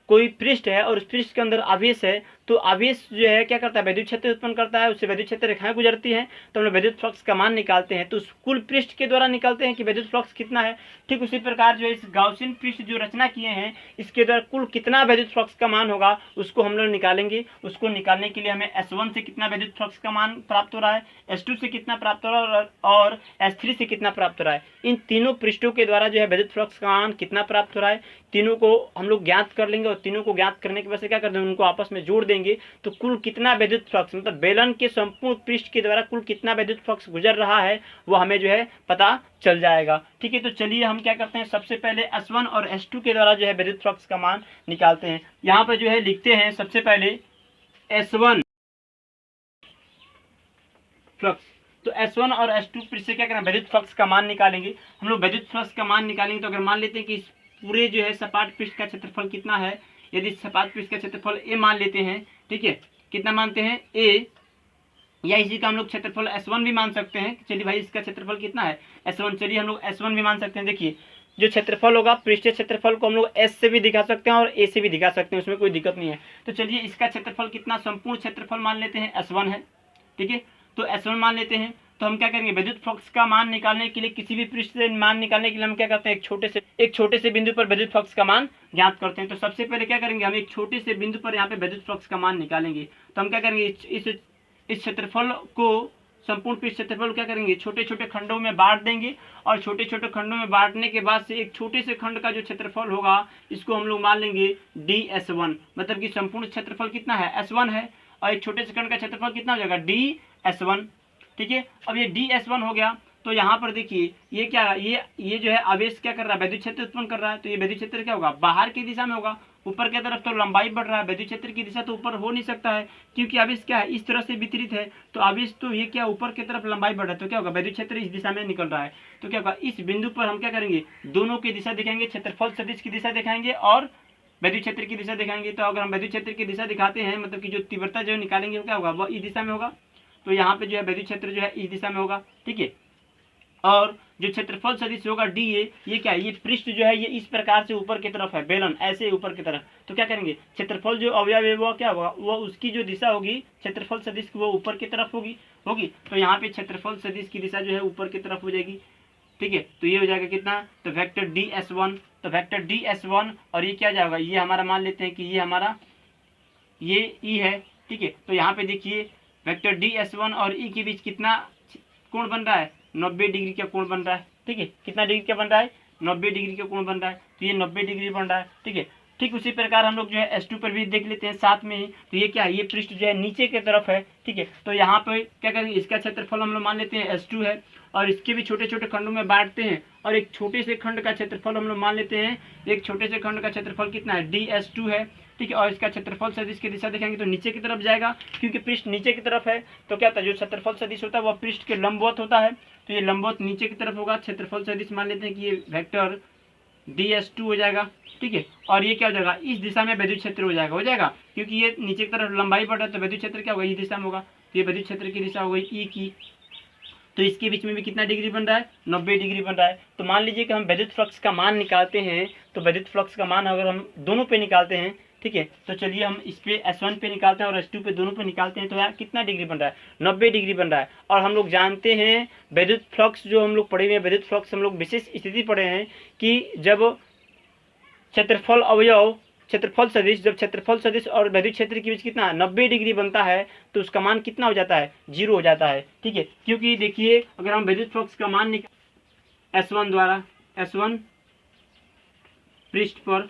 कोई पृष्ठ है और उस पृष्ठ के अंदर आवेश है, तो आवेश जो है क्या करता है, विद्युत क्षेत्र उत्पन्न करता है, उससे विद्युत क्षेत्र रेखाएं गुजरती हैं, तो हम लोग विद्युत फ्लक्स का मान निकालते हैं। तो उस कुल पृष्ठ के द्वारा निकालते हैं कि विद्युत फ्लक्स कितना है। ठीक उसी प्रकार जो इस गाउसियन पृष्ठ जो रचना किए हैं इसके द्वारा कुल कितना विद्युत फ्लक्स का मान होगा उसको हम लोग निकालेंगे। उसको निकालने के लिए हमें S1 से कितना विद्युत फ्लक्स का मान प्राप्त हो रहा है, S2 से कितना प्राप्त हो रहा है और S3 से कितना प्राप्त हो रहा है। इन तीनों पृष्ठों के द्वारा जो है विद्युत फ्लक्स का मान कितना प्राप्त हो रहा है, तीनों को हम लोग ज्ञात कर लेंगे, और तीनों को ज्ञात करने के बाद क्या कर देंगे, उनको आपस में जोड़ देंगे। तो कुल कितना विद्युत फ्लक्स, मतलब बेलन के संपूर्ण पृष्ठ के द्वारा कुल कितना विद्युत फ्लक्स गुजर रहा है वो हमें जो है पता चल जाएगा। ठीक है, तो चलिए हम क्या करते हैं, सबसे पहले S1 और S2 के द्वारा जो है विद्युत फ्लक्स का मान निकालते हैं। यहाँ पर जो है लिखते हैं सबसे पहले S1 फ्लक्स। तो S1 और S2 पृष्ठ से क्या करना, विद्युत फ्लक्स का मान निकालेंगे। हम लोग विद्युत फ्लक्स का मान निकालेंगे तो अगर मान लेते हैं कि इस पूरे जो है सपाट पृष्ठ का क्षेत्रफल कितना है, यदि सपाट पृष्ठ का क्षेत्रफल A मान लेते हैं, ठीक है, कितना मानते हैं A, या इसी का हम लोग क्षेत्रफल S1 भी मान सकते हैं। चलिए भाई इसका क्षेत्रफल कितना है S1, चलिए हम लोग S1 भी मान सकते हैं। देखिए जो क्षेत्रफल होगा पृष्ठीय क्षेत्रफल को हम लोग S से भी दिखा सकते हैं और A से भी दिखा सकते हैं, उसमें कोई दिक्कत नहीं है। तो चलिए इसका क्षेत्रफल कितना, संपूर्ण क्षेत्रफल मान लेते हैं S1 है। ठीक है, तो S1 मान लेते हैं। तो हम क्या करेंगे, विद्युत फ्लक्स का मान निकालने के लिए, किसी भी पृष्ठ से मान निकालने के लिए हम क्या करते हैं, एक छोटे से बिंदु पर विद्युत फ्लक्स का मान ज्ञात करते हैं। तो सबसे पहले क्या करेंगे, हम एक छोटे से बिंदु पर यहाँ पे विद्युत फ्लक्स का मान निकालेंगे। तो हम क्या करेंगे, इस क्षेत्रफल को, संपूर्ण पृष्ठ क्षेत्रफल क्या करेंगे, छोटे छोटे खंडों में बांट देंगे, और छोटे छोटे खंडों में बांटने के बाद से एक छोटे से खंड का जो क्षेत्रफल होगा इसको हम लोग मान लेंगे ds1। मतलब कि संपूर्ण क्षेत्रफल कितना है, S1 है, और एक छोटे से खंड का क्षेत्रफल कितना हो जाएगा, ds1। ठीक है, अब ये ds1 हो गया। तो यहाँ पर देखिए ये क्या, ये जो है आवेश क्या कर रहा है, विद्युत क्षेत्र उत्पन्न कर रहा है। तो ये विद्युत क्षेत्र क्या होगा, बाहर की दिशा में होगा, ऊपर की तरफ तो लंबाई बढ़ रहा है, विद्युत क्षेत्र की दिशा तो ऊपर हो नहीं सकता है, क्योंकि आवेश क्या है, इस तरह से वितरित है। तो आवेश तो ये क्या, ऊपर की तरफ लंबाई बढ़ रहा है, तो क्या होगा, विद्युत क्षेत्र इस दिशा में निकल रहा है। तो क्या होगा, इस बिंदु पर हम क्या करेंगे, दोनों की दिशा दिखाएंगे, क्षेत्रफल सदिश की दिशा दिखाएंगे और विद्युत क्षेत्र की दिशा दिखाएंगे। तो अगर हम विद्युत क्षेत्र की दिशा दिखाते हैं, मतलब कि जो तीव्रता जो निकालेंगे वो क्या होगा, वो इस दिशा में होगा। तो यहाँ पे जो है विद्युत क्षेत्र जो है इस दिशा में होगा। ठीक है, और जो क्षेत्रफल सदिश होगा डी ये क्या है, ये पृष्ठ जो है ये इस प्रकार से ऊपर की तरफ है, बेलन ऐसे ऊपर की तरफ, तो क्या करेंगे क्षेत्रफल जो अवयव है वो क्या होगा, वो उसकी जो दिशा होगी क्षेत्रफल सदिश की वो ऊपर की तरफ होगी तो यहाँ पे क्षेत्रफल सदिश की दिशा जो है ऊपर की तरफ हो जाएगी। ठीक है, तो ये हो जाएगा कितना, तो वेक्टर ds1, तो वेक्टर ds1 और ये क्या जाएगा, ये हमारा मान लेते हैं कि ये हमारा ये ई है। ठीक है, तो यहाँ पे देखिए वेक्टर ds1 और ई के बीच कितना कोण बन रहा है, 90 डिग्री का कोण बन रहा है। ठीक है, कितना डिग्री का बन रहा है, 90 डिग्री का कोण बन रहा है, तो ये 90 डिग्री बन रहा है। ठीक है, ठीक उसी प्रकार हम लोग जो है S2 पर भी देख लेते हैं साथ में ही। तो ये क्या है, ये पृष्ठ जो है नीचे की तरफ है। ठीक है, तो यहाँ पे क्या करेंगे, इसका क्षेत्रफल हम लोग मान लेते हैं S2 है और इसके भी छोटे छोटे खंडों में बांटते हैं और एक छोटे से खंड का क्षेत्रफल हम लोग मान लेते हैं, एक छोटे से खंड का क्षेत्रफल कितना है, ds2 है। ठीक है, और इसका क्षेत्रफल सदिश की दिशा देखेंगे तो नीचे की तरफ जाएगा, क्योंकि पृष्ठ नीचे की तरफ है तो क्या होता है, जो क्षेत्रफल सदिश होता है वह पृष्ठ के लंबवत होता है, तो ये लंबवत नीचे की तरफ होगा। क्षेत्रफल सदिश मान लेते हैं कि ये वेक्टर ds2 हो जाएगा। ठीक है, और ये क्या हो जाएगा, इस दिशा में विद्युत क्षेत्र हो जाएगा क्योंकि ये नीचे की तरफ लंबाई बढ़ रहा है तो विद्युत क्षेत्र क्या होगा, इस दिशा में होगा, तो ये विद्युत क्षेत्र की दिशा हो गई ई की। तो इसके बीच में भी कितना डिग्री बन रहा है, 90 डिग्री बन रहा है। तो मान लीजिए कि हम विद्युत फ्लक्स का मान निकालते हैं, तो विद्युत फ्लक्स का मान अगर हम दोनों पे निकालते हैं, ठीक है, तो चलिए हम इस पे S1 पे निकालते हैं और S2 पे दोनों पे निकालते हैं, तो यार कितना डिग्री बन रहा है, 90 डिग्री बन रहा है। और हम लोग जानते हैं विद्युत फ्लक्स जो हम लोग पढ़े हुए हैं, विद्युत फ्लक्स हम लोग विशेष स्थिति पढ़े हैं कि जब क्षेत्रफल अवयव क्षेत्रफल सदिश, जब क्षेत्रफल सदिश और विद्युत क्षेत्र के बीच कितना 90 डिग्री बनता है तो उसका मान कितना हो जाता है, 0 हो जाता है। ठीक है, क्योंकि देखिए अगर हम विद्युत फ्लक्स का मान निकाल S1 द्वारा, S1 पृष्ठ पर,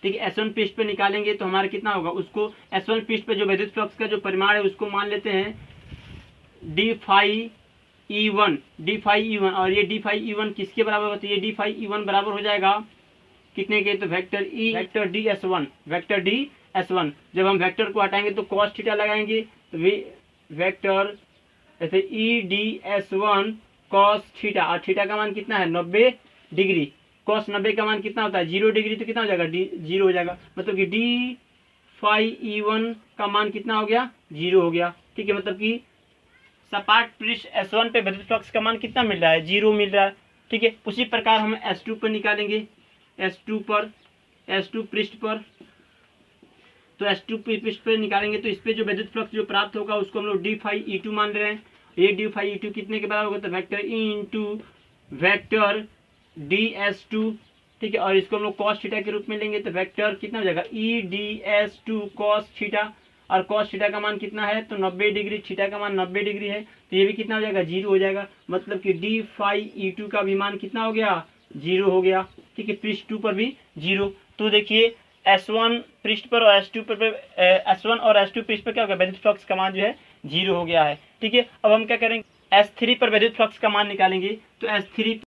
ठीक है, S1 पृष्ठ पे निकालेंगे तो हमारा कितना होगा, उसको S1 पृष्ठ पे जो विद्युत फ्लक्स का जो परिमाण है उसको मान लेते हैं d फाई E1 और ये d फाई E1 किसके बराबर होता है, ये d फाई E1 बराबर हो जाएगा कितने के, तो वेक्टर ds1 जब हम वेक्टर को हटाएंगे तो cos थीटा लगाएंगे, तो वेक्टर ऐसे eds1 cos थीटा, और थीटा का मान कितना है 90 डिग्री, cos 90 का मान कितना होता है 0 डिग्री, तो कितना हो जाएगा d0 हो जाएगा, मतलब कि d फाई E1 का मान कितना हो गया, 0 हो गया। ठीक है, मतलब कि सपाट पृष्ठ S1 पे विद्युत फ्लक्स का मान कितना मिल रहा है, 0 मिल रहा है। ठीक है, उसी प्रकार हम S2 पर निकालेंगे, S2 पृष्ठ पर, तो S2 पृष्ठ पर निकालेंगे तो इस पे जो विद्युत फ्लक्स जो प्राप्त होगा उसको हम लोग d फाई E2 मान रहे हैं। ये d फाई E2 कितने के बराबर होगा, तो vector E into vector ds2। ठीक है, और इसको हम लोग cos थीटा के रूप में लेंगे तो वेक्टर कितना हो जाएगा eds2 cos थीटा, और cos थीटा का मान कितना है, तो 90 डिग्री, थीटा का मान 90 डिग्री है, तो ये भी कितना हो जाएगा 0 हो जाएगा, मतलब कि d फाई E2 का भी मान कितना हो गया, 0 हो गया। ठीक है, पृष्ठ 2 पर भी 0। तो देखिए S1 पृष्ठ पर और S2 पर S1 और S2 पृष्ठ पर क्या हो गया, विद्युत फ्लक्स का मान जो है 0 हो गया है। ठीक है, अब हम क्या करेंगे, S3 पर विद्युत फ्लक्स का मान निकालेंगे, तो S3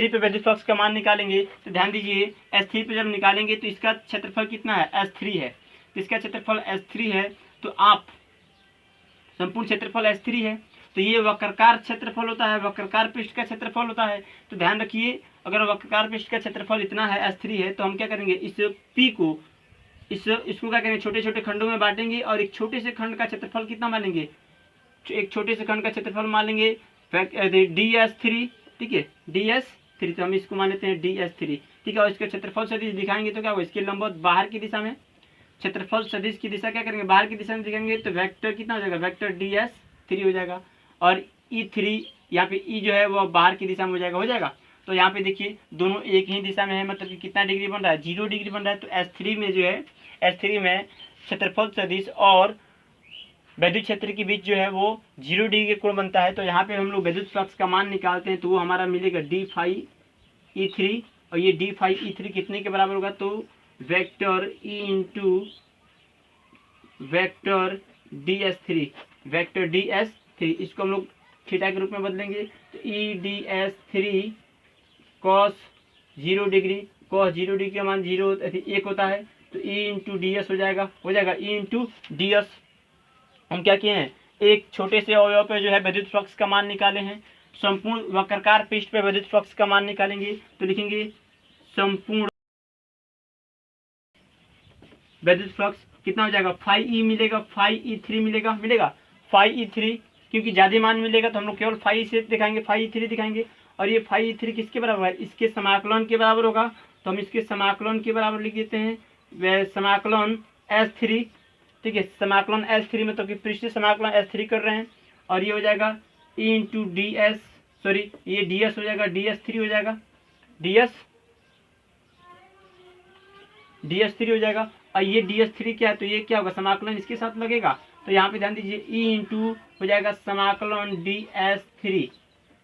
पे विद्युत फ्लक्स का मान निकालेंगे, तो ध्यान दीजिए S3 पे जब निकालेंगे तो इसका क्षेत्रफल कितना है, S3 है, तो इसका क्षेत्रफल S3 है, तो आप संपूर्ण क्षेत्रफल S3 है, तो ये वक्रकार क्षेत्रफल होता है, वक्रकार पृष्ठ का क्षेत्रफल होता है। तो ध्यान रखिए अगर वक्रकार पृष्ठ का क्षेत्रफल इतना है S3 है, तो हम क्या करेंगे, इस P को इसको क्या करेंगे, छोटे छोटे खंडों में बांटेंगे और एक छोटे से खंड का क्षेत्रफल कितना मान लेंगे, एक छोटे से खंड का क्षेत्रफल मान लेंगे ds3। ठीक है, ds3, तो हम इसको मान लेते हैं ds3। ठीक है, और इसका क्षेत्रफल सदिश दिखाएंगे तो क्या होगा, इसके लंबवत बाहर की दिशा में, क्षेत्रफल सदिश की दिशा क्या करेंगे, बाहर की दिशा में दिखाएंगे, तो वेक्टर कितना हो जाएगा, वेक्टर ds3 हो जाएगा, और E3 यहाँ पे E जो है वो बाहर की दिशा में हो जाएगा। तो यहाँ पे देखिए दोनों एक ही दिशा में है, मतलब कि कितना डिग्री बन रहा है, 0 डिग्री बन रहा है। तो S3 में जो है, S3 में क्षेत्रफल सदिश और विद्युत क्षेत्र के बीच जो है वो 0 डिग्री का कोण बनता है। तो यहाँ पे हम लोग विद्युत फ्लक्स का मान निकालते हैं तो वो हमारा मिलेगा d फाई E3, और ये d फाई E3 कितने के बराबर होगा, तो vector E into vector ds3, इसको हम लोग थीटा के रूप में बदलेंगे, तो eds3 cos 0 degree, cos 0 degree का मान 1 होता है, तो E इंटू ds हो जाएगा E इंटू ds। हम क्या किए हैं, एक छोटे से अवयव पे जो है विद्युत फ्लक्स का मान निकाले हैं, संपूर्ण वक्रकार पृष्ठ पे विद्युत फ्लक्स का मान निकालेंगे, तो लिखेंगे संपूर्ण विद्युत फ्लक्स कितना हो जाएगा, फाई E मिलेगा, फाई E3 मिलेगा, φe3, क्योंकि ज़्यादा मान मिलेगा तो हम लोग केवल फाई से दिखाएंगे, φe3 दिखाएंगे। और ये φe3 किसके बराबर है, इसके समाकलन के बराबर होगा, तो हम इसके समाकलन के बराबर लिख देते हैं, वह समाकलन S3, ठीक है, समाकलन S3 मतलब कि पृष्ठ समाकलन S3 कर रहे हैं। और ये हो जाएगा E into D S, sorry ये डी एस हो जाएगा, DS3 हो जाएगा, DS3 हो जाएगा। और ये DS3 क्या है, तो ये क्या होगा, समाकलन इसके साथ लगेगा, तो यहाँ पे ध्यान दीजिए E इंटू हो जाएगा समाकलन DS3,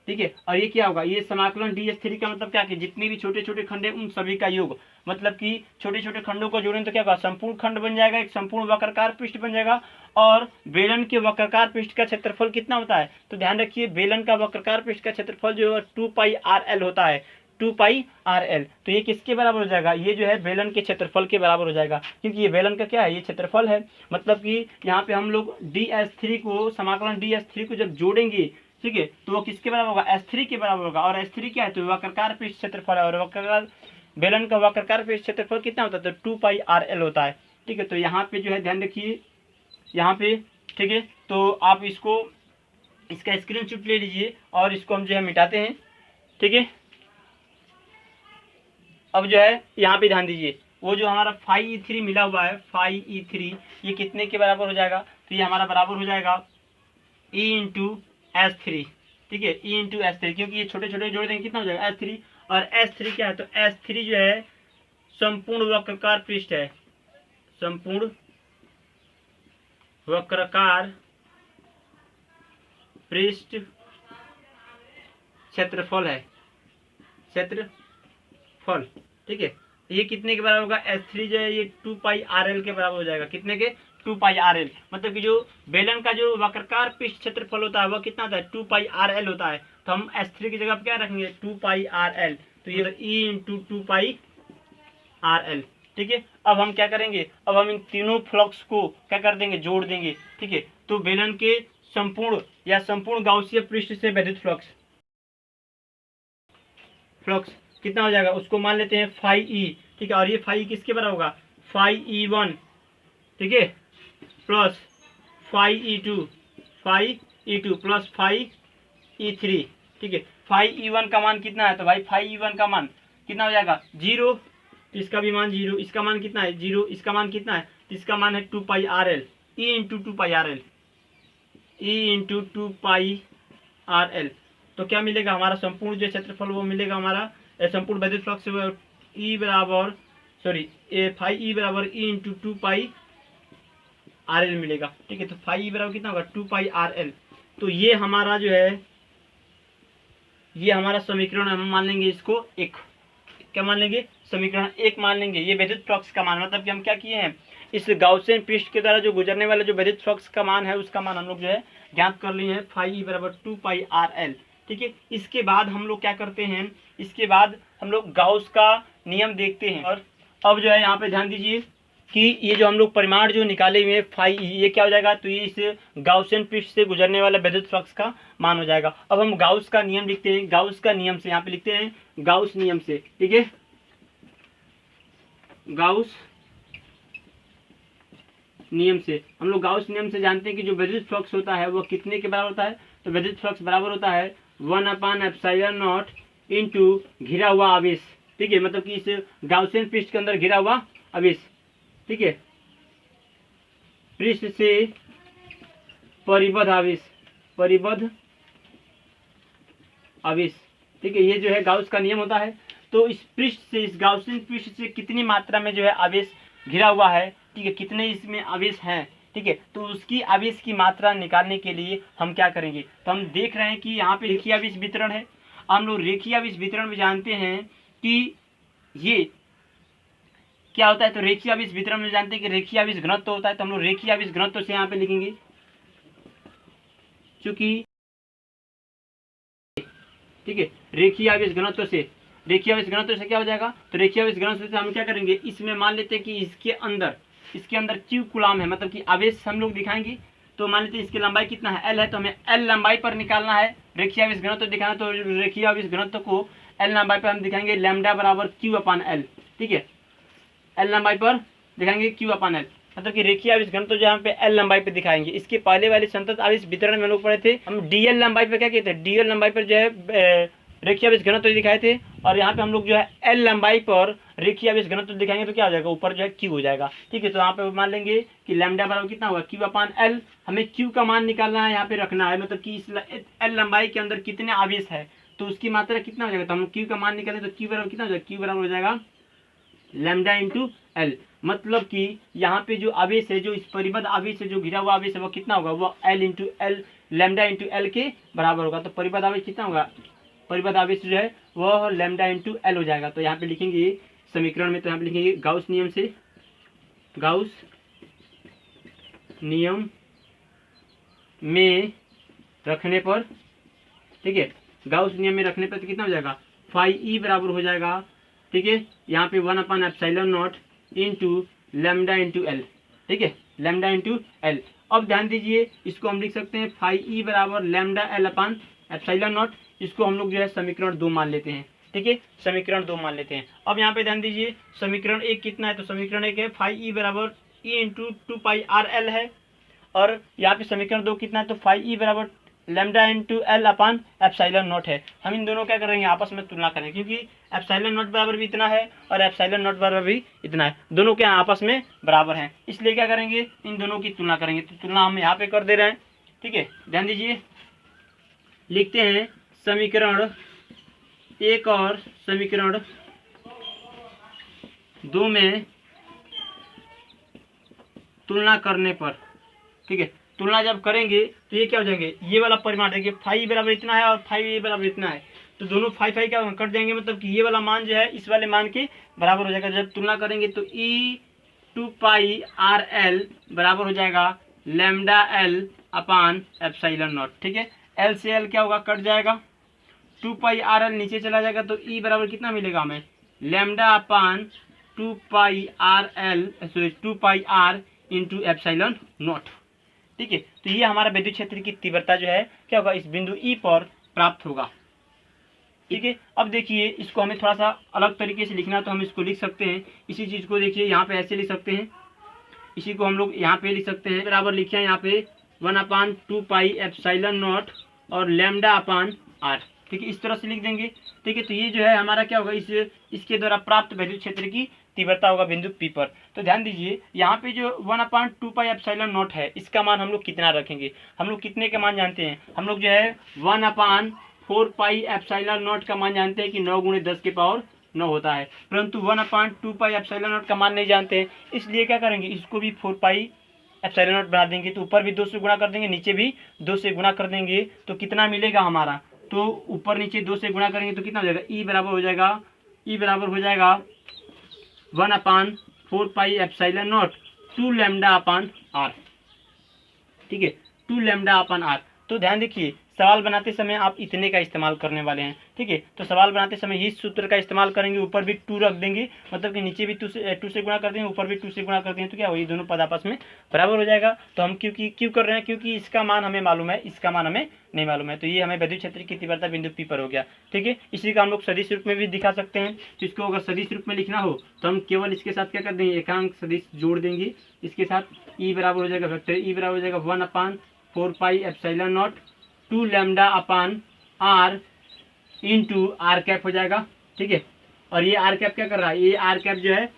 ठीक है। और ये क्या होगा, ये समाकलन DS3 का मतलब क्या कि जितने भी छोटे छोटे खंड है उन सभी का योग, मतलब कि छोटे छोटे खंडों को जोड़ें तो क्या होगा, संपूर्ण खंड बन जाएगा, एक संपूर्ण वक्राकार पृष्ठ बन जाएगा। और बेलन के वक्राकार पृष्ठ का क्षेत्रफल कितना होता है, तो ध्यान रखिए बेलन का वक्राकार पृष्ठ का क्षेत्रफल जो है 2πRL होता है, 2πRL। तो ये किसके बराबर हो जाएगा, ये जो है बेलन के क्षेत्रफल के बराबर हो जाएगा, क्योंकि ये बेलन का क्या है, ये क्षेत्रफल है। मतलब कि यहाँ पे हम लोग DS3 को, समाकलन DS3 को जब जोड़ेंगे, ठीक है, तो वो किसके बराबर होगा, S3 के बराबर होगा। और S3 क्या है, तो वक्राकार पृष्ठ क्षेत्रफल है, और वक्राकार बेलन का वक्राकार पृष्ठ क्षेत्रफल कितना होता है, तो 2πRL होता है, ठीक है। तो यहाँ पे जो है ध्यान रखिए, यहाँ पे, ठीक है, तो आप इसको, इसका स्क्रीनशॉट ले लीजिए और इसको हम जो है मिटाते हैं, ठीक है। अब जो है यहाँ पे ध्यान दीजिए, वो जो हमारा φe3 मिला हुआ है, φe3 ये कितने के बराबर हो जाएगा, तो ये हमारा बराबर हो जाएगा E इंटू S3, ठीक है, E इंटू S3, क्योंकि ये छोटे छोटे जोड़ देंगे कितना हो जाएगा S3। और S3 क्या है, तो S3 जो है संपूर्ण वक्राकार पृष्ठ है, संपूर्ण वक्राकार पृष्ठ क्षेत्रफल है, क्षेत्रफल, ठीक है। ये कितने के बराबर होगा, S3 जो है ये 2πRL के बराबर हो जाएगा, कितने के, 2πRL। मतलब कि जो बेलन का जो वक्राकार पृष्ठ क्षेत्रफल होता है वह कितना होता है, 2πRL होता है। तो हम S3 की जगह क्या रखेंगे, 2πRL, तो ये E इंटू 2πRL, ठीक है। अब हम क्या करेंगे, अब हम इन तीनों फ्लक्स को क्या कर देंगे, जोड़ देंगे, ठीक है। तो बेलन के संपूर्ण या संपूर्ण गाउसीय पृष्ठ से विद्युत फ्लक्स कितना हो जाएगा, उसको मान लेते हैं φe, ठीक है। और ये φe किसके बराबर होगा, φe1, ठीक है, प्लस φe2 प्लस φe3, ठीक है। φe1 का मान कितना है, तो भाई φe1 का मान कितना हो जाएगा 0, इसका भी मान 0, इसका मान कितना है 0, इसका मान कितना है, इसका मान है 2πRL, E into 2πRL, E into 2πRL। तो क्या मिलेगा, हमारा संपूर्ण जो क्षेत्रफल वो मिलेगा हमारा संपूर्ण विद्युत फ्लक्स E बराबर, सॉरी φe बराबर E इंटू 2πRL मिलेगा, ठीक है। तो φe बराबर कितना होगा, 2πRL। तो ये हमारा जो है, ये हमारा समीकरण हम मान लेंगे इसको एक, क्या मान लेंगे, समीकरण 1 मान लेंगे। ये विद्युत फ्लक्स का मान, मतलब कि हम क्या किए हैं, इस गाउसियन पृष्ठ के द्वारा जो गुजरने वाला जो विद्युत फ्लक्स का मान है उसका मान हम लोग जो है ज्ञात कर लिए हैं, φe बराबर 2πRL, ठीक है। इसके बाद हम लोग क्या करते हैं, इसके बाद हम लोग गाउस का नियम देखते हैं। और अब जो है यहाँ पे ध्यान दीजिए कि ये जो हम लोग परिमाण जो निकाले हुए हैं φe, ये क्या हो जाएगा, तो ये इस गाउसियन पृष्ठ से गुजरने वाला विद्युत फ्लक्स का मान हो जाएगा। अब हम गाउस का नियम लिखते हैं, गाउस का नियम से यहाँ पे लिखते हैं गाउस नियम से, ठीक है। गाउस नियम से हम लोग गाउस नियम से जानते हैं कि जो विद्युत फ्लक्स होता है वो कितने के बराबर होता है, तो विद्युत फ्लक्स बराबर होता है 1/ε0 इंटू घिरा हुआ आवेश, ठीक है। मतलब कि इस गाउसियन पृष्ठ के अंदर घिरा हुआ आवेश, ठीक है, पृष्ठ से परिबद्ध आवेश, परिबद्ध आवेश, ठीक है। ये जो है गाउस का नियम होता है। तो इस पृष्ठ से, इस गाउसियन पृष्ठ से कितनी मात्रा में जो है आवेश घिरा हुआ है, ठीक है, कितने इसमें आवेश हैं, ठीक है। तो उसकी आवेश की मात्रा निकालने के लिए हम क्या करेंगे, तो हम देख रहे हैं कि यहाँ पे रेखीय आवेश वितरण है। हम लोग रेखीय आवेश वितरण में जानते हैं कि ये क्या होता है, तो रेखीय आवेश वितरण में जानते हैं कि रेखीय आवेश घनत्व होता है। तो हम लोग रेखीय आवेश घनत्व से यहाँ पे लिखेंगे, चूंकि ठीक है, रेखीय आवेश घनत्व से, रेखीय आवेश घनत्व से क्या हो जाएगा, तो रेखीय आवेश घनत्व से हम क्या करेंगे, इसमें मान लेते हैं कि इसके अंदर Q कूलाम है, मतलब कि आवेश हम लोग दिखाएंगे। तो मान लेते हैं इसकी लंबाई कितना है L है, तो हमें L लंबाई पर निकालना है, रेखीय आवेश घनत्व दिखाना। तो रेखीय आवेश घनत्व को L लंबाई पर हम दिखाएंगे लैम्डा बराबर Q/L, ठीक है, L लंबाई पर दिखाएंगे Q/L। मतलब कि रेखीय आवेश घनत्व जो यहाँ पे एल लंबाई पे दिखाएंगे। इसके पहले वाले संतत आवेश वितरण में लोग पढ़े थे हम डीएल लंबाई पे क्या कहते हैं, डीएल लंबाई पर जो है रेखीय आवेश घनत्व दिखाए थे, और यहाँ पे हम लोग जो है एल लंबाई पर रेखीय आवेश घनत्व दिखाएंगे तो क्या हो जाएगा, ऊपर जो है क्यू हो जाएगा। ठीक है, तो यहाँ पे मान लेंगे कि लैम्डा बराबर कितना होगा, क्यू अपान एल। हमें क्यू का मान निकालना है, यहाँ पे रखना है, मतलब कि इस एल लंबाई के अंदर कितने आवेश है तो उसकी मात्रा कितना हो जाएगा। तो हम क्यू का मान निकालें तो क्यू बराबर कितना हो जाएगा, क्यू बराबर हो जाएगा लैम्डा इंटू एल। मतलब कि यहाँ पे जो आवेश है, जो इस परिबद्ध आवेश है, जो घिरा हुआ आवेश है, वो कितना होगा, वो L into L, lambda into L के बराबर होगा। तो परिबद्ध आवेश कितना होगा, परिबद्ध आवेश जो है वह लैम्डा इंटू एल हो जाएगा। तो यहाँ पे लिखेंगे समीकरण में, तो यहाँ पे लिखेंगे गाउस नियम से, गाउस नियम में रखने पर, ठीक है, गाउस नियम में रखने पर तो कितना हो जाएगा, फाई ई बराबर हो जाएगा। ठीक है, यहाँ पे one by epsilon naught into lambda into L. ठीक है, लैम्डा इंटू एल। अब ध्यान दीजिए, इसको हम लिख सकते हैं फाई ई बराबर lambda L upon epsilon not. इसको हम लोग जो है समीकरण 2 मान लेते हैं। ठीक है, समीकरण 2 मान लेते हैं। अब यहाँ पे ध्यान दीजिए, समीकरण 1 कितना है, तो समीकरण 1 है फाई ई बराबर ई इंटू 2πr_l है, और यहाँ पे समीकरण 2 कितना है, तो फाई ई बराबर lambda into L upon epsilon not है। हम इन दोनों क्या करेंगे, आपस में तुलना करेंगे, क्योंकि एप्सिलॉन नॉट बराबर भी इतना है और एप्सिलॉन नॉट बराबर भी इतना है, दोनों के आपस में बराबर हैं, इसलिए क्या करेंगे, इन दोनों की तुलना करेंगे। तो तुलना हम यहाँ पे कर दे रहे हैं। ठीक है, ध्यान दीजिए, लिखते हैं समीकरण 1 और समीकरण 2 में तुलना करने पर, ठीक है, तुलना जब करेंगे तो ये क्या हो जाएंगे, ये वाला परिमाण देखिए फाई बराबर इतना है और फाई बराबर इतना है, तो दोनों फाई क्या कट जाएंगे, मतलब कि ये वाला मान जो है इस वाले मान के बराबर हो जाएगा। जब तुलना करेंगे तो ई 2πr_l बराबर हो जाएगा lambda L upon epsilon not. ठीक है, एल से एल क्या होगा, कट जाएगा, 2πr_l नीचे चला जाएगा, तो ई बराबर कितना मिलेगा हमें, lambda upon 2πr into epsilon not. ठीक है, तो ये हमारा विद्युत क्षेत्र की तीव्रता जो है क्या होगा, इस बिंदु ई पर प्राप्त होगा। ठीक है, अब देखिए, इसको हमें थोड़ा सा अलग तरीके से लिखना, तो हम इसको लिख सकते हैं, इसी चीज़ को देखिए यहाँ पे ऐसे लिख सकते हैं, इसी को हम लोग यहाँ पे लिख सकते हैं, बराबर लिखे हैं यहाँ पे 1/2π एप्सिलॉन नॉट और लैम्डा अपान आर। ठीक है, इस तरह से लिख देंगे। ठीक है, तो ये जो है हमारा क्या होगा, इसके द्वारा प्राप्त विद्युत क्षेत्र की तीव्रता होगा बिंदु पी पर। तो ध्यान दीजिए, यहाँ पे जो 1/2π एप्सिलॉन नॉट है, इसका मान हम लोग कितना रखेंगे, हम लोग कितने का मान जानते हैं, हम लोग जो है 1/4π एप्सिलॉन नॉट का मान जानते हैं कि 9 × 10⁻9 होता है, परंतु 1/2π एप्सिलॉन नॉट का मान नहीं जानते हैं, इसलिए क्या करेंगे, इसको भी 4π एप्सिलॉन नॉट बना देंगे, तो ऊपर भी 2 से गुणा कर देंगे, नीचे भी 2 से गुणा कर देंगे, तो कितना मिलेगा हमारा, तो ऊपर नीचे 2 से गुणा करेंगे तो कितना हो जाएगा, ई बराबर हो जाएगा, ई बराबर हो जाएगा 1/4π epsilon naught 2 lambda upon r. ठीक है, 2 लैम्डा अपान आर। तो ध्यान देखिए, सवाल बनाते समय आप इतने का इस्तेमाल करने वाले हैं। ठीक है, तो सवाल बनाते समय इस सूत्र का इस्तेमाल करेंगे, ऊपर भी 2 रख देंगे, मतलब कि नीचे भी 2 से गुणा कर देंगे, ऊपर भी 2 से गुणा कर देंगे, तो क्या हो, ये दोनों पद आपस में बराबर हो जाएगा। तो हम क्यों कर रहे हैं, क्योंकि इसका मान हमें मालूम है, इसका मान हमें नहीं मालूम है, तो ये हमें विद्युत क्षेत्र की तीव्रता बिंदु पी पर हो गया। ठीक है, इसी का हम लोग सदिश रूप में भी दिखा सकते हैं। तो इसको अगर सदिश रूप में लिखना हो तो हम केवल इसके साथ क्या कर देंगे, एकांक सदिश जोड़ देंगे, इसके साथ ई बराबर हो जाएगा, वेक्टर ई बराबर हो जाएगा 1/4π epsilon naught 2 lambda upon r into r cap हो जाएगा। ठीक है, और ये आर कैप क्या कर रहा है, ये आर कैप जो है,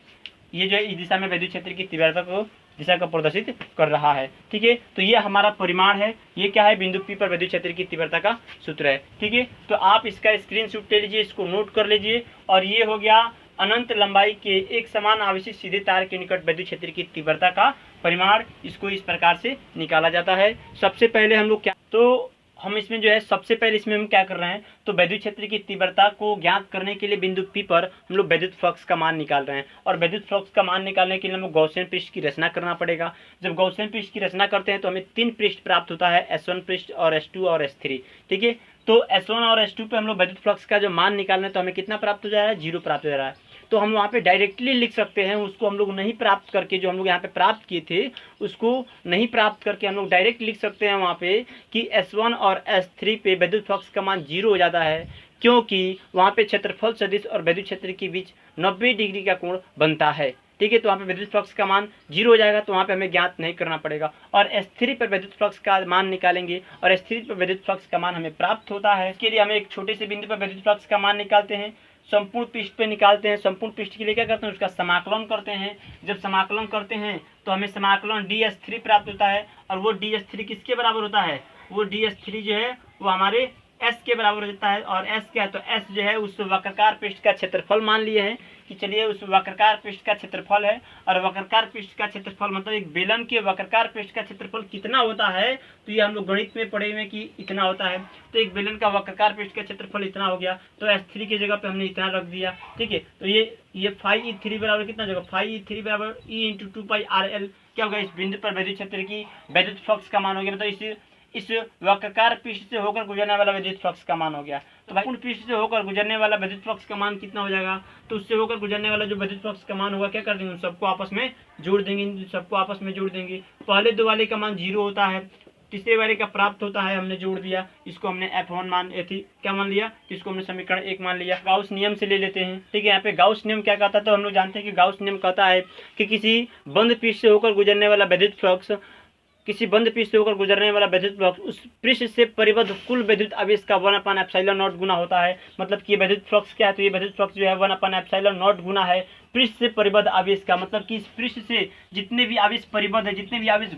ये जो है इस दिशा में विद्युत क्षेत्र की तीव्रता को दिशा को प्रदर्शित कर रहा है। ठीक है, तो ये हमारा परिमाण है, ये क्या है, बिंदु पी पर विद्युत क्षेत्र की तीव्रता का सूत्र है। ठीक है, तो आप इसका स्क्रीनशॉट ले लीजिए, इसको नोट कर लीजिए, और ये हो गया अनंत लंबाई के एक समान आवेशित सीधे तार के निकट विद्युत क्षेत्र की तीव्रता का परिमाण। इसको इस प्रकार से निकाला जाता है। सबसे पहले हम लोग क्या, तो हम इसमें जो है सबसे पहले इसमें हम क्या कर रहे हैं, तो विद्युत क्षेत्र की तीव्रता को ज्ञात करने के लिए बिंदु पी पर हम लोग विद्युत फ्लक्स का मान निकाल रहे हैं, और विद्युत फ्लक्स का मान निकालने के लिए हमें गॉसियन पृष्ठ की रचना करना पड़ेगा। जब गॉसियन पृष्ठ की रचना करते हैं तो हमें 3 पृष्ठ प्राप्त होता है, S1 पृष्ठ और S2 और S3। ठीक है, तो S1 और S2 पे हम लोग विद्युत फ्लक्स का जो मान निकालना है, तो हमें कितना प्राप्त हो जा रहा है, 0 प्राप्त हो जा रहा है। तो हम वहाँ पे डायरेक्टली लिख सकते हैं, उसको हम लोग नहीं प्राप्त करके, जो हम लोग यहाँ पे प्राप्त किए थे उसको नहीं प्राप्त करके हम लोग डायरेक्ट लिख सकते हैं वहाँ पे कि S1 और S3 पे विद्युत फ्लक्स का मान 0 हो जाता है, क्योंकि वहाँ पे क्षेत्रफल सदिश और विद्युत क्षेत्र के बीच 90 डिग्री का कोण बनता है। ठीक है, तो वहाँ पे विद्युत फ्लक्स का मान 0 हो जाएगा, तो वहाँ पे हमें ज्ञात नहीं करना पड़ेगा। और S3 पर विद्युत फ्लक्स का मान निकालेंगे और S3 पर विद्युत फ्लक्स का मान हमें प्राप्त होता है। इसके लिए हमें एक छोटे से बिंदु पर विद्युत फ्लक्स का मान निकालते हैं, संपूर्ण पृष्ठ पे निकालते हैं। संपूर्ण पृष्ठ के लिए क्या करते हैं, उसका समाकलन करते हैं। जब समाकलन करते हैं तो हमें समाकलन ds3 प्राप्त होता है, और वो ds3 किसके बराबर होता है, वो ds3 जो है वो हमारे S के बराबर होता है। और S क्या है, तो S जो है उस वक्रकार पृष्ठ का क्षेत्रफल मान लिए हैं कि चलिए उस वक्रकार पृष्ठ का क्षेत्रफल है। और वक्रकार पृष्ठ का क्षेत्रफल मतलब एक बेलन के वक्रकार पृष्ठ का क्षेत्रफल कितना होता है, तो ये हम लोग गणित में पढ़े हुए कि इतना होता है। तो एक बेलन का वक्रकार पृष्ठ का क्षेत्रफल इतना हो गया, तो S3 की जगह पे हमने इतना रख दिया, ठीक है। तो ये फाई E3 बराबर कितना जगह, फाई E3 बराबर E × 2πRL क्या होगा, इस बिंदु पर विद्युत क्षेत्र की विद्युत फ्लक्स का मान हो गया, मतलब इस वक्रकार पृष्ठ से होकर गुजरने वाला विद्युत फ्लक्स का मान हो गया। तो भाई पृष्ठ से होकर गुजरने वाला विद्युत फ्लक्स का मान कितना हो जाएगा, तो उससे होकर गुजरने वाला जो विद्युत फ्लक्स का मान होगा क्या कर देंगे, सबको आपस में जोड़ देंगे, सबको आपस में जोड़ देंगे। पहले दो वाले का मान 0 होता है, तीसरे वाले का प्राप्त होता है, हमने जोड़ दिया, इसको हमने F1 मान क्या मान लिया, इसको हमने समीकरण 1 मान लिया। गाउस नियम से ले लेते हैं, ठीक है। यहाँ पे गाउस नियम क्या कहता है, तो हम लोग जानते हैं कि गाउस नियम कहता है कि किसी बंद पृष्ठ से होकर गुजरने वाला विद्युत फ्लक्स, किसी बंद पृष्ठ से होकर गुजरने वाला विद्युत फ्लक्स उस पृष्ठ से परिबद्ध कुल विद्युत आवेश का 1/ε0 गुना होता है। मतलब कि विद्युत फ्लक्स क्या है, तो ये विद्युत फ्लक्स जो है 1/ε0 गुना है पृष्ठ से परिबद्ध आवेश का। मतलब कि इस पृष्ठ से जितने भी आवेश परिबद्ध है, जितने भी आवेश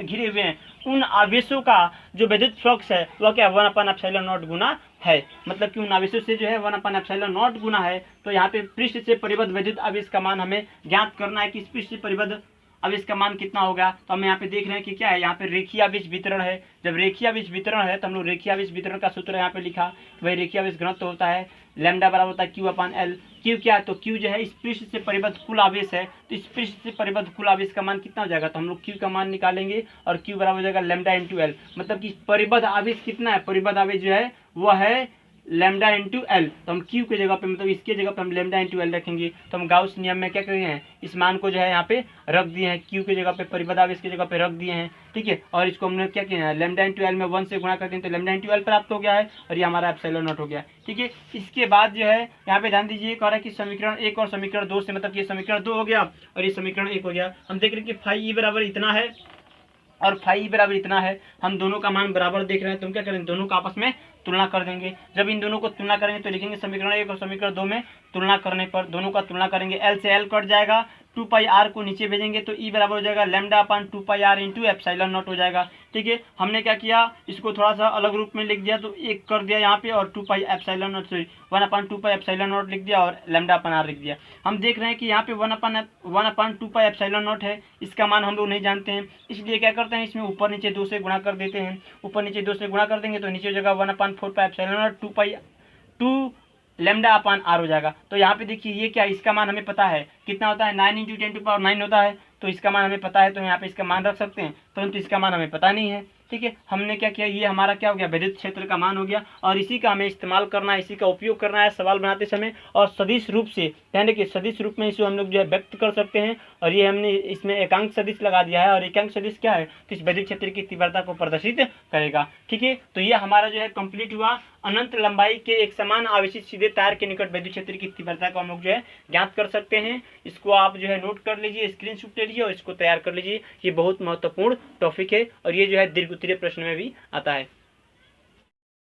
घिरे हुए हैं, उन आवेशों का जो विद्युत फ्लक्स है वह क्या 1/ε0 गुना है। मतलब कि उन आवेशों से जो है 1/ε0 गुना है। तो यहाँ पे पृष्ठ से परिबद्ध विद्युत आवेश का मान हमें ज्ञात करना है कि इस पृष्ठ से परिबद्ध आवेश का मान कितना होगा। तो हम यहाँ पे देख रहे हैं कि क्या है, यहाँ पे रेखीय आवेश वितरण है। जब रेखीय आवेश वितरण है तो हम लोग रेखीय आवेश वितरण का सूत्र यहाँ पे लिखा, वही रेखीय आवेश घनत्व होता है लैम्डा बराबर होता है Q/L। Q क्या है, तो Q जो है इस पृष्ठ से परिबद्ध कुल आवेश है, तो इस पृष्ठ से परिबद्ध कुल आवेश का मान कितना हो जाएगा, तो हम लोग Q का मान निकालेंगे और Q बराबर हो जाएगा लैम्डा × L। मतलब कि परिबद्ध आवेश कितना है, परिबद्ध आवेश जो है वह है लैम्डा × L। तो हम Q की जगह पे मतलब इसके जगह पे हम लैम्डा × L रखेंगे। तो हम गाउस नियम में क्या कर रहे हैं, इस मान को जो है यहाँ पे रख दिए हैं, Q की जगह पे परिबद्ध आवेश की जगह पे रख दिए हैं, ठीक है। और इसको हमने क्या किया है, लैम्डा × L में 1 से गुणा कर दें तो लैम्डा × L प्राप्त हो गया है, और ये हमारा ε0 हो गया, ठीक है। इसके बाद जो है यहाँ पे ध्यान दीजिए, कह रहा है कि समीकरण 1 और समीकरण 2 से, मतलब ये समीकरण 2 हो गया और ये समीकरण 1 हो गया। हम देख रहे हैं कि फाई E बराबर इतना है और फाई E बराबर इतना है, हम दोनों का मान बराबर देख रहे हैं, तो हम क्या करेंगे, दोनों का आपस में तुलना कर देंगे। जब इन दोनों को तुलना करेंगे तो लिखेंगे समीकरण 1 और समीकरण 2 में तुलना करने पर दोनों का तुलना करेंगे, L से L कट जाएगा, 2πr को नीचे भेजेंगे तो E बराबर हो जाएगा λ/2πr × ε0 हो जाएगा, ठीक है। हमने क्या किया, इसको थोड़ा सा अलग रूप में लिख दिया, तो 1 कर दिया यहाँ पे और 1/2πε0 लिख दिया और λ/r लिख दिया। हम देख रहे हैं कि यहाँ पे 1/2πε0 है, इसका मान हम लोग नहीं जानते हैं, इसलिए क्या करते हैं, इसमें ऊपर नीचे 2 से गुणा कर देते हैं। ऊपर नीचे 2 से गुणा कर देंगे तो नीचे जगह 1/4πε0 2 λ/r हो जाएगा। तो यहाँ पे देखिए ये क्या, इसका मान हमें पता है कितना होता है, 9 × 10⁹ होता है, तो इसका मान हमें पता है, तो यहाँ पे इसका मान रख सकते हैं, परंतु इसका मान हमें पता नहीं है, ठीक है। हमने क्या किया, ये हमारा क्या हो गया, विद्युत क्षेत्र का मान हो गया, और इसी का हमें इस्तेमाल करना है, इसी का उपयोग करना है सवाल बनाते समय। और सदिश रूप से ध्यान रखिए, सदिश रूप में इसे हम लोग जो है व्यक्त कर सकते हैं, और ये हमने इसमें एकांक सदिश लगा दिया है, और एकांक सदिश क्या है, तो इस विद्युत क्षेत्र की तीव्रता को प्रदर्शित करेगा, ठीक है। तो ये हमारा जो है कंप्लीट हुआ, अनंत लंबाई के एक समान आवेशित सीधे तार के निकट विद्युत क्षेत्र की तीव्रता को हम लोग जो है ज्ञात कर सकते हैं। इसको आप जो है नोट कर लीजिए, स्क्रीनशॉट ले लीजिए और इसको तैयार कर लीजिए, ये बहुत महत्वपूर्ण टॉपिक है और ये जो है दीर्घ उत्तरीय प्रश्न में भी आता है।